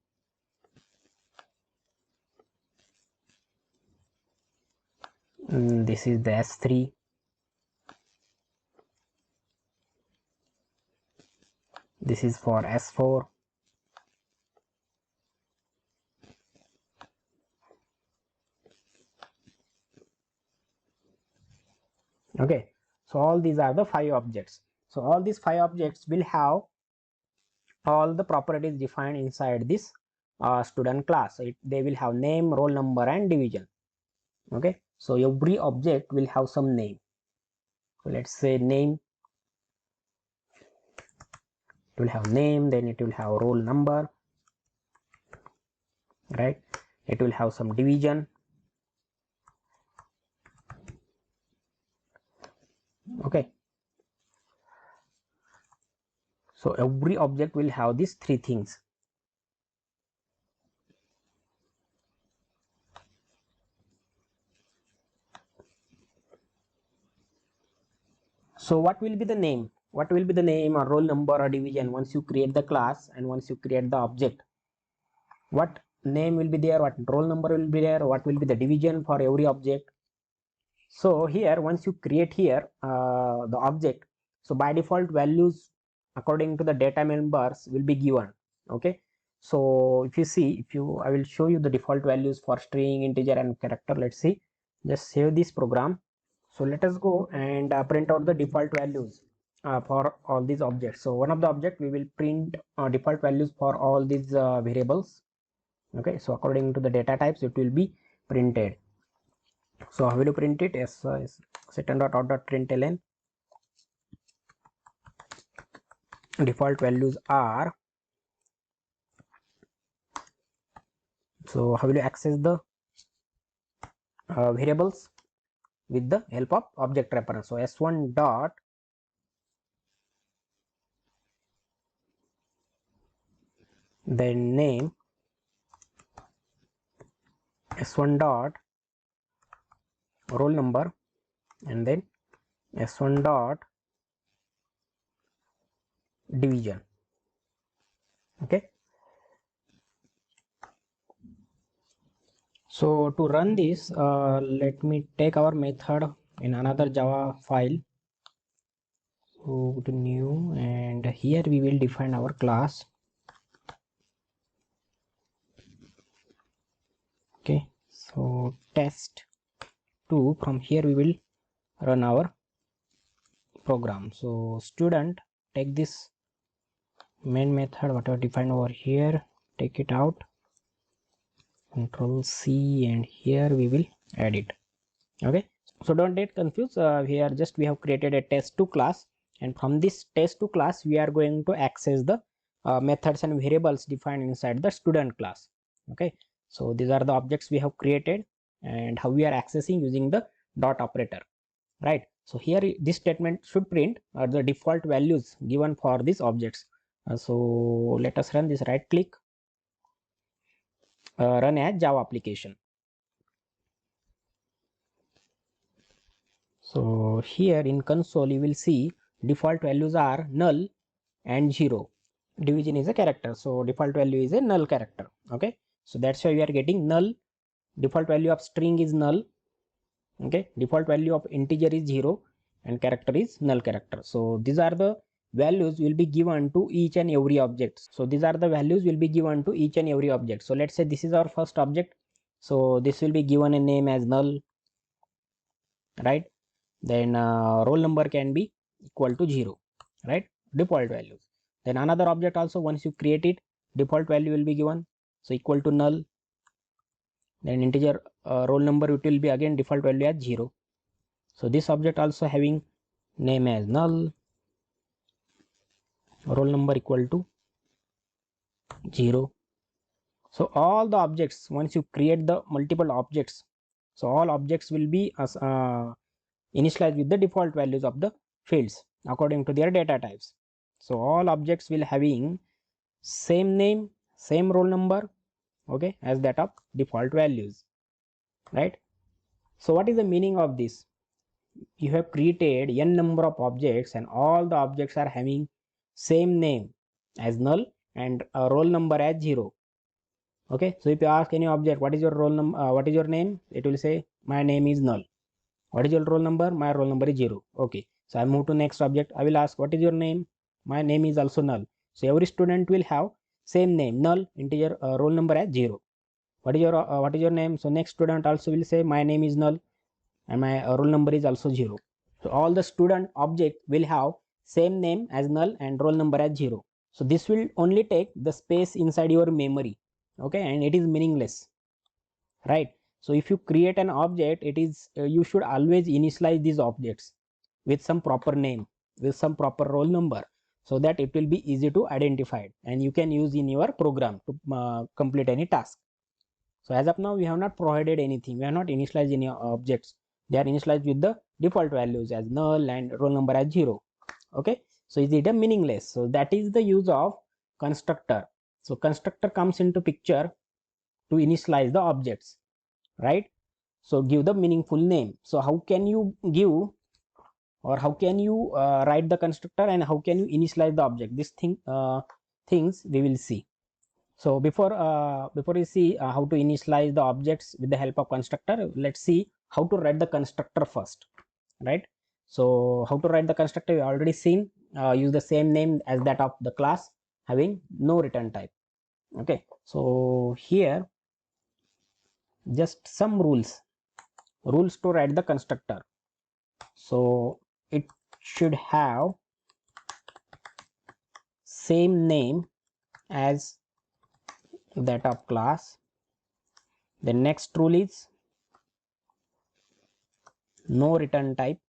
[SPEAKER 1] This is the S3. This is for S4. Okay, so all these are the 5 objects. So all these 5 objects will have all the properties defined inside this student class. They will have name, roll number and division. Okay, so every object will have some name. So let's say name, it will have name, then it will have roll number, right? It will have some division. Okay, so every object will have these 3 things. So what will be the name? What will be the name or roll number or division once you create the class and once you create the object? What name will be there? What roll number will be there? What will be the division for every object? So here once you create here the object, so by default values according to the data members will be given. Okay, so if you see, I will show you the default values for string, integer and character. Let's see, just save this program. So let us go and print out the default values for all these objects. So one of the object we will print default values for all these variables. Okay, so according to the data types it will be printed. So how will you print it? Yes, set.out.println default values are. So how will you access the variables? With the help of object reference. So s1 dot then name, s1 dot roll number, and then s1 dot division. Okay, so to run this let me take our method in another Java file. So to new, and here we will define our class. Okay, so test2, from here we will run our program. So student, take this main method whatever defined over here, take it out, Control C, and here we will add it. Okay, so don't get confused. Here just we have created a test2 class, and from this test2 class we are going to access the methods and variables defined inside the student class. Okay, so these are the objects we have created and how we are accessing using the dot operator, right? So here this statement should print the default values given for these objects. So let us run this. Right click, run as Java application. So here in console you will see default values are null and 0. Division is a character, so default value is a null character. Okay, so that's why we are getting null. Default value of string is null. Okay, default value of integer is 0 and character is null character. So these are the values will be given to each and every object. So these are the values will be given to each and every object. So let's say this is our first object, so this will be given a name as null, right? Then roll number can be equal to 0, right? Default values. Then another object also, once you create it, default value will be given, so equal to null. Then integer roll number, it will be again default value as 0. So this object also having name as null, roll number equal to 0. So all the objects, once you create the multiple objects, so all objects will be as initialized with the default values of the fields according to their data types. So all objects will having same name, same roll number, okay, as that of default values, right? So what is the meaning of this? You have created n number of objects and all the objects are having same name as null and a roll number as 0. Okay, so if you ask any object what is your roll number, what is your name, it will say my name is null. What is your roll number? My roll number is 0. Okay, so I move to next object. I will ask what is your name? My name is also null. So every student will have same name, null, integer, roll number as 0. What is your name? So next student also will say my name is null and my roll number is also 0. So all the student object will have same name as null and roll number as 0. So this will only take the space inside your memory, okay, and it is meaningless, right? So if you create an object, it is you should always initialize these objects with some proper name, with some proper roll number, so that it will be easy to identify and you can use in your program to complete any task. So as of now we have not provided anything, we have not initialized any objects. They are initialized with the default values as null and roll number as 0. Okay, so is it a meaningless? So that is the use of constructor. So constructor comes into picture to initialize the objects, right? So give the meaningful name. So how can you give, or how can you write the constructor, and how can you initialize the object? This things we will see. So before we see how to initialize the objects with the help of constructor, let's see how to write the constructor first, right? So how to write the constructor we already seen. Use the same name as that of the class having no return type. Okay, so here just some rules to write the constructor. So it should have same name as that of class. The next rule is no return type,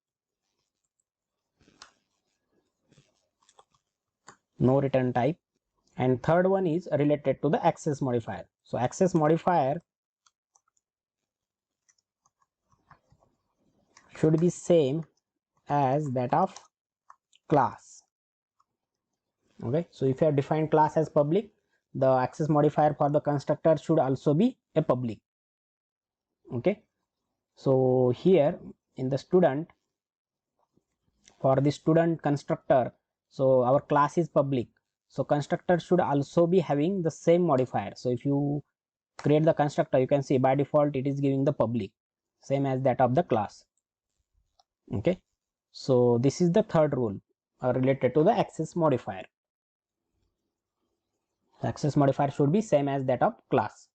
[SPEAKER 1] and third one is related to the access modifier. So access modifier should be same as that of class. Okay, so if you have defined class as public, the access modifier for the constructor should also be a public. Okay, so here in the student, for the student constructor, so our class is public, so constructor should also be having the same modifier. So if you create the constructor, you can see by default it is giving the public, same as that of the class. Okay, so this is the third rule related to the access modifier. The access modifier should be same as that of class,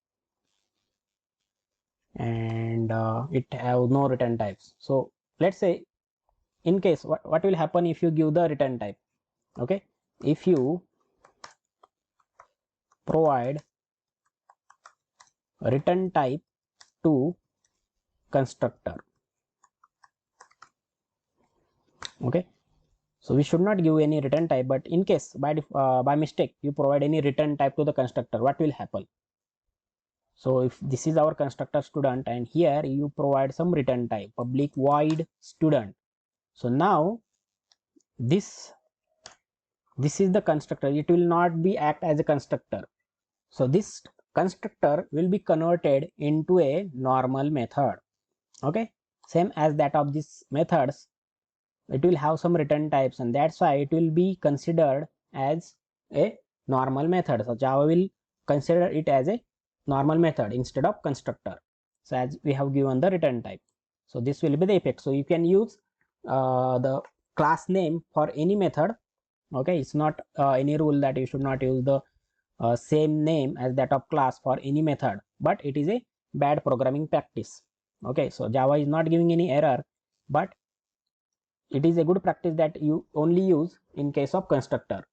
[SPEAKER 1] and it have no return types. So let's say in case what will happen if you give the return type. Okay, if you provide return type to constructor, okay, so we should not give any return type, but in case by mistake you provide any return type to the constructor, what will happen? So if this is our constructor student and here you provide some return type public void student, so now this is the constructor, it will not be act as a constructor. So this constructor will be converted into a normal method. Okay, same as that of these methods, it will have some return types, and that's why it will be considered as a normal method. So Java will consider it as a normal method instead of constructor, so as we have given the return type. So this will be the effect. So you can use the class name for any method Okay, it's not any rule that you should not use the same name as that of class for any method, but it is a bad programming practice. Okay, so Java is not giving any error, but it is a good practice that you only use in case of constructor.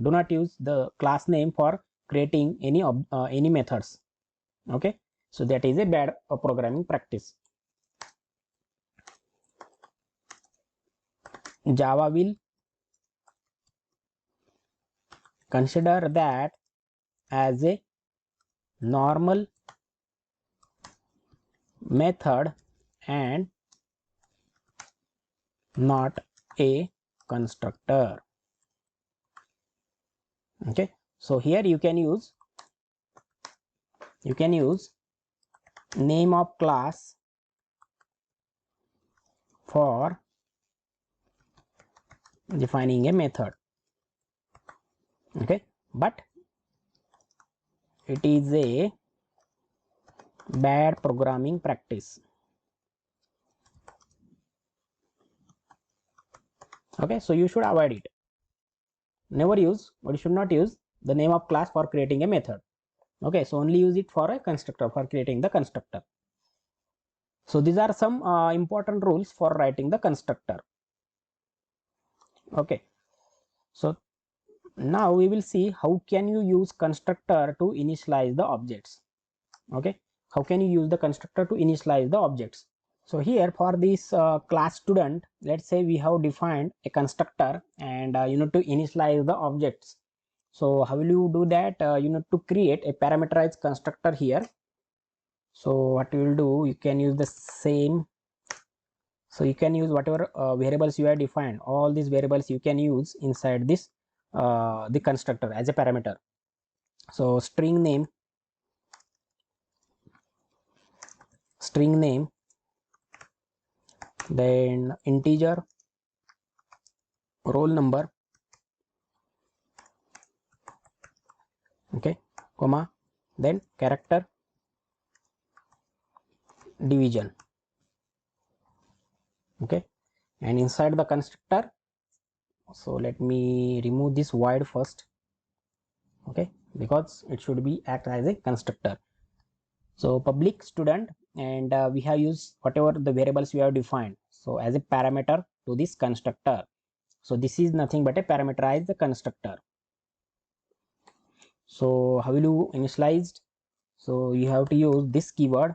[SPEAKER 1] Do not use the class name for creating any methods. Okay, so that is a bad programming practice. Java will consider that as a normal method and not a constructor. Okay, so here you can use name of class for defining a method. Okay, but it is a bad programming practice. Okay, so you should avoid it. Never use, or you should not use the name of class for creating a method. Okay, so only use it for a constructor, for creating the constructor. So these are some important rules for writing the constructor. Okay, so now we will see how can you use constructor to initialize the objects. Okay, how can you use the constructor to initialize the objects? So here for this class student, let's say we have defined a constructor and you need to initialize the objects. So how will you do that? You need to create a parameterized constructor here. So what you will do, you can use the same. So you can use whatever variables you have defined. All these variables you can use inside this the constructor as a parameter. So string name, then integer, roll number, okay, comma, then character, division. Okay, and inside the constructor, so let me remove this void first. Okay, because it should be act as a constructor. So public student, and we have used whatever the variables we have defined, so as a parameter to this constructor. So this is nothing but a parameterized constructor. So how will you initialize? So you have to use this keyword,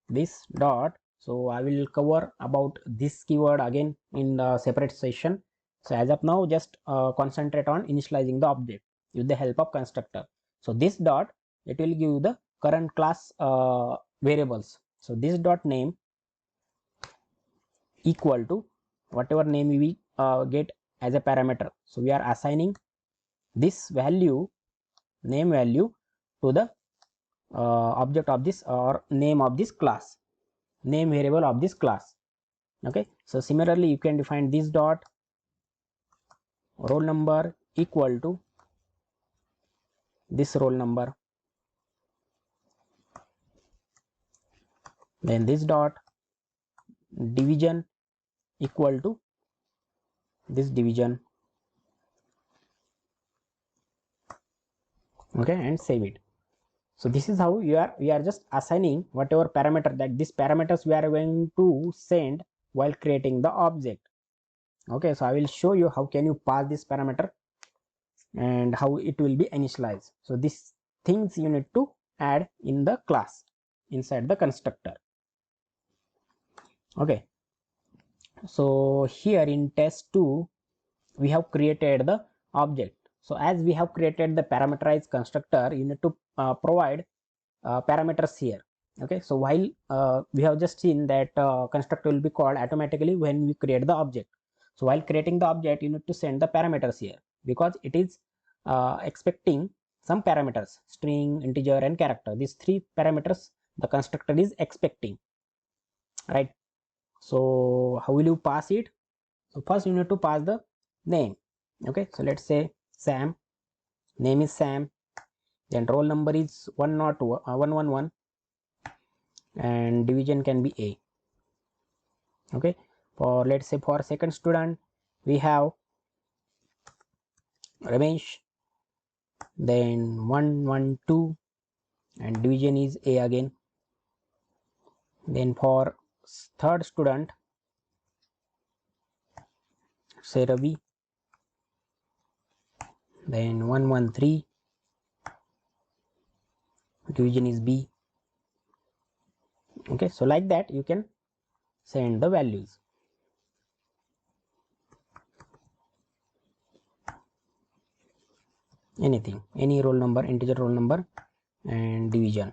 [SPEAKER 1] this dot. So I will cover about this keyword again in the separate session. So as of now, just concentrate on initializing the object with the help of constructor. So this dot, it will give the current class variables. So this dot name equal to whatever name we get as a parameter. So we are assigning this value, name value, to the object of this or name of this class, name variable of this class. Okay, so similarly you can define this dot roll number equal to this roll number, then this dot division equal to this division. Okay, and save it. So this is how we are just assigning whatever parameter, that these parameters we are going to send while creating the object. Okay, so I will show you how can you pass this parameter and how it will be initialized. So these things you need to add in the class inside the constructor. Okay, so here in test2 we have created the object. So as we have created the parameterized constructor, you need to provide parameters here. Okay, so while we have just seen that constructor will be called automatically when we create the object. So while creating the object, you need to send the parameters here, because it is expecting some parameters, string, integer, and character. These three parameters the constructor is expecting, right? So how will you pass it? So first you need to pass the name. Okay, so let's say Sam, name is Sam, then roll number is 111, and division can be A. Okay, for let's say for second student we have Ramesh, then 1 1 2, and division is A again. Then for third student, say Ravi, then 1 1 3, division is B. Okay, so like that you can send the values. Anything, any roll number, integer roll number, and division.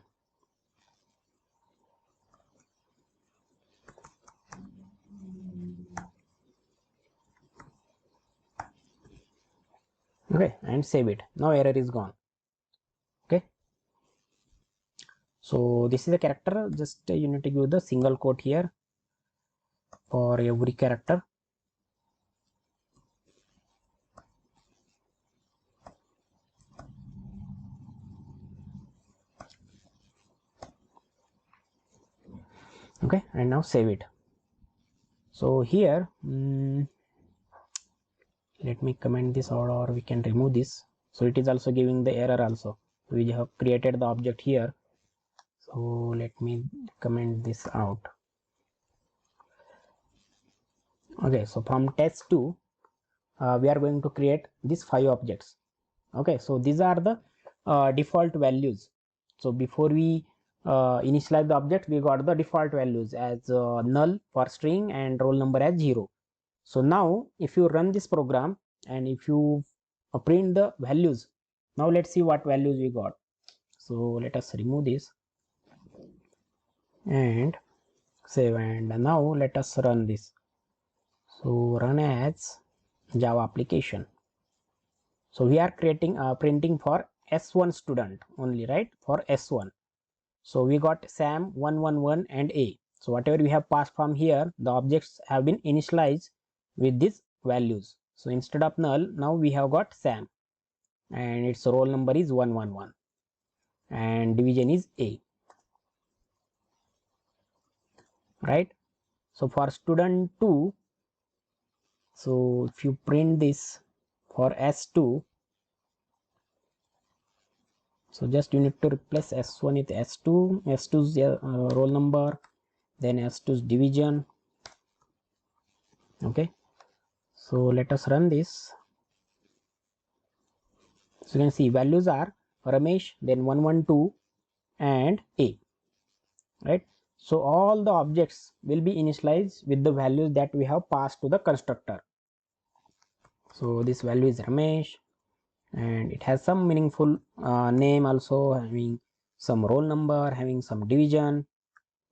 [SPEAKER 1] Okay, and save it. Now error is gone. Okay, so this is a character. Just you need to give the single quote here for every character. Okay, and now save it. So here let me comment this, or we can remove this. So it is also giving the error also. We have created the object here, so let me comment this out. Okay, so from test2 we are going to create these 5 objects. Okay, so these are the default values. So before we initialize the object, we got the default values as null for string and roll number as 0. So now if you run this program and if you print the values, now let's see what values we got. So let us remove this and save, and now let us run this. So run as Java application. So we are creating printing for S1 student only, right? For S1. So we got Sam 111 and A. So whatever we have passed from here, the objects have been initialized with these values. So instead of null, now we have got Sam, and its roll number is 111 and division is A, right? So for student 2, so if you print this for S2, so just you need to replace S1 with S2, S2's roll number, then S2's division. Okay, so let us run this. So you can see values are Ramesh, then 112 and A, right? So all the objects will be initialized with the values that we have passed to the constructor. So this value is Ramesh, and it has some meaningful name also, having some roll number, having some division,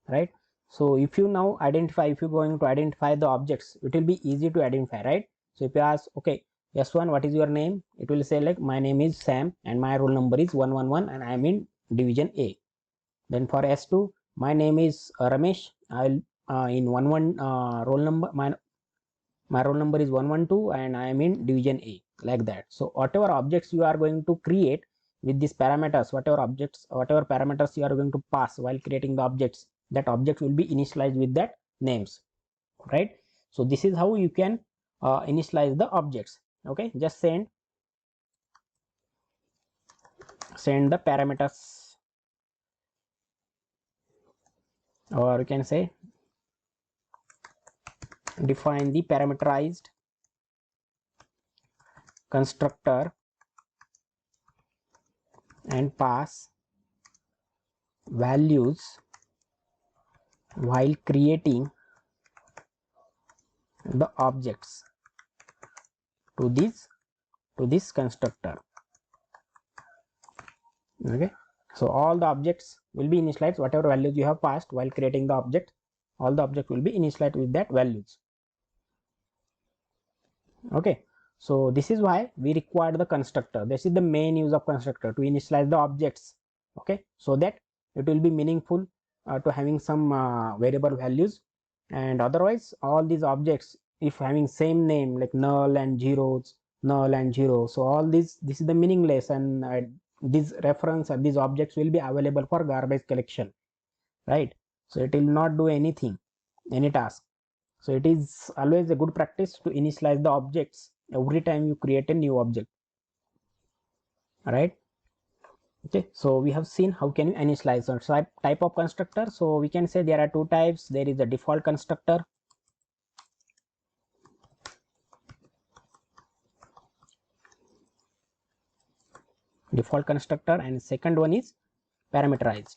[SPEAKER 1] right? So if you now identify, if you're going to identify the objects, it will be easy to identify, right? So if you ask, okay, S1, what is your name? It will say like, my name is Sam and my roll number is 111 and I'm in division A. Then for S2, my name is Ramesh. I'll in 11 roll number, my roll number is 112 and I am in division A, like that. So whatever objects you are going to create with these parameters, whatever parameters you are going to pass while creating the objects, that object will be initialized with that names, right? So this is how you can initialize the objects. Okay, just send the parameters, or you can say define the parameterized constructor and pass values while creating the objects to this constructor. Okay, so all the objects will be initialized, whatever values you have passed while creating the object, all the object will be initialized with that values. Okay, so this is why we require the constructor. This is the main use of constructor, to initialize the objects. Okay, so that it will be meaningful to having some variable values, and otherwise all these objects, if having same name like null and zeros, null and zero, so all this is the meaningless, and these reference and these objects will be available for garbage collection, right? So it will not do anything, any task. So it is always a good practice to initialize the objects every time you create a new object. right? Okay, so we have seen how can you initialize a type of constructor. So we can say there are two types. There is the default constructor, and second one is parameterized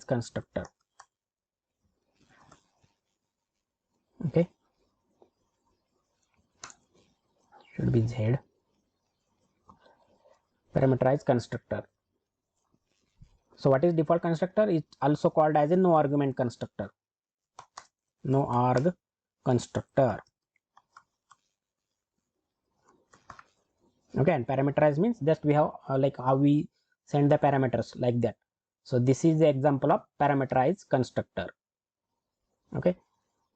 [SPEAKER 1] constructor. Okay, should be Z. Parameterized constructor. So what is default constructor? It's also called as a no argument constructor. No arg constructor. Okay, and parameterized means just we have like how we send the parameters like that. So this is the example of parameterized constructor. Okay,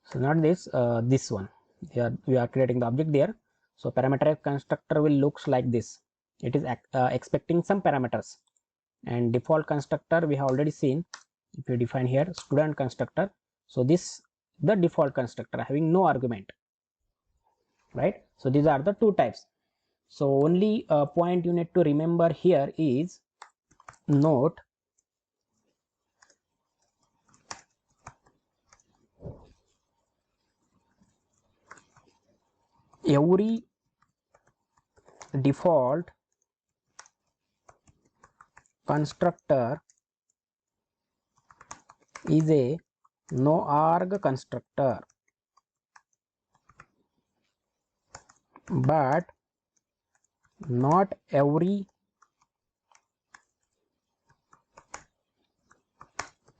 [SPEAKER 1] so not this, this one. Here we are creating the object there. So parameterized constructor will looks like this. It is expecting some parameters. And default constructor we have already seen. If you define here student constructor, so this the default constructor having no argument, right? So these are the two types. So only a point you need to remember here is note every default constructor is a no arg constructor, but not every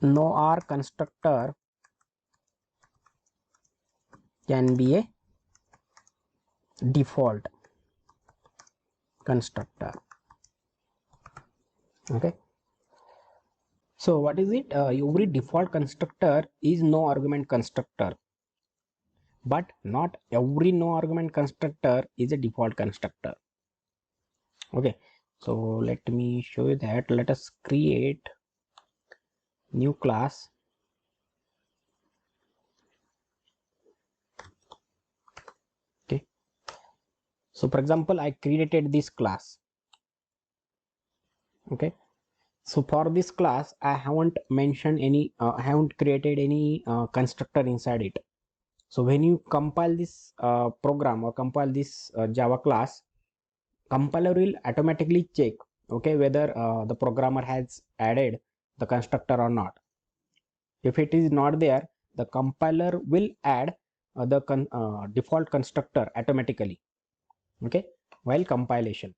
[SPEAKER 1] no arg constructor can be a default constructor. Okay, so what is it? Every default constructor is no argument constructor, but not every no argument constructor is a default constructor. Okay, so let me show you that. Let us create new class. Okay, so for example I created this class. Okay, so for this class I haven't mentioned any I haven't created any constructor inside it. So when you compile this program or compile this Java class, compiler will automatically check, okay, whether the programmer has added the constructor or not. If it is not there, the compiler will add the default constructor automatically, okay, while compilation.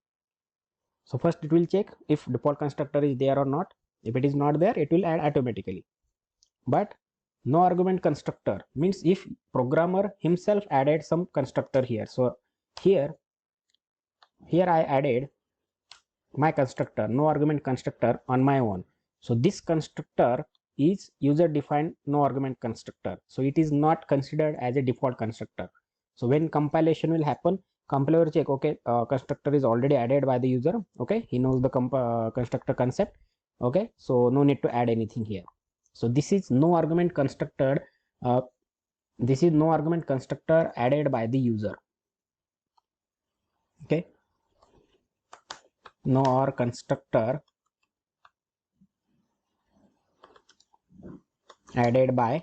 [SPEAKER 1] So first it will check if default constructor is there or not. If it is not there, it will add automatically. But no argument constructor means if programmer himself added some constructor here. So here I added my constructor, no argument constructor on my own. So this constructor is user defined no argument constructor. So it is not considered as a default constructor. So when compilation will happen, compiler will check, okay, constructor is already added by the user. Okay, he knows the constructor concept. Okay, so no need to add anything here. So this is no argument constructor. This is no argument constructor added by the user. Okay, no arg constructor added by,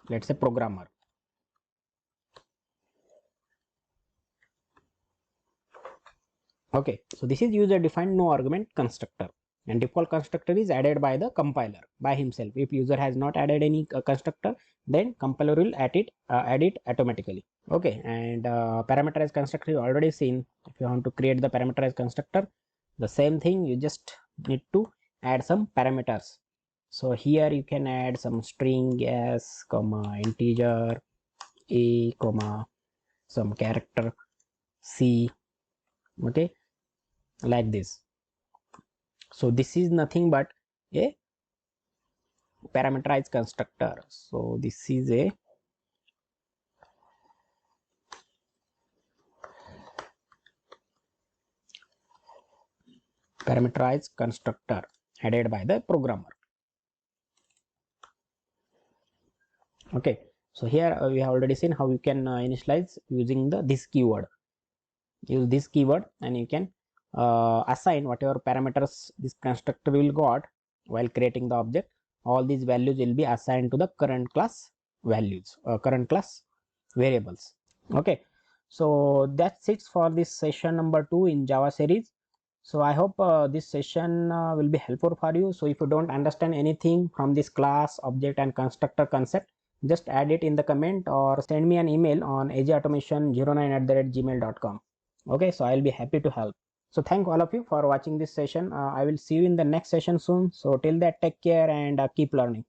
[SPEAKER 1] let's say, programmer. Okay, so this is user defined no argument constructor, and default constructor is added by the compiler by himself. If user has not added any constructor, then compiler will add it automatically. Okay, and parameterized constructor you already seen. If you want to create the parameterized constructor, the same thing, you just need to add some parameters. So here you can add some string s, comma integer a, comma some character c. Okay, like this. So this is nothing but a parameterized constructor. So this is a parameterized constructor added by the programmer. Okay, so here we have already seen how you can initialize using this keyword. use this keyword, and you can assign whatever parameters this constructor will got while creating the object. All these values will be assigned to the current class values, current class variables. Okay, so that's it for this session number 2 in Java series. So I hope this session will be helpful for you. So if you don't understand anything from this class, object and constructor concept, just add it in the comment or send me an email on azautomation09@gmail.com. Okay, so I'll be happy to help. So thank all of you for watching this session. I will see you in the next session soon. So till that, take care and keep learning.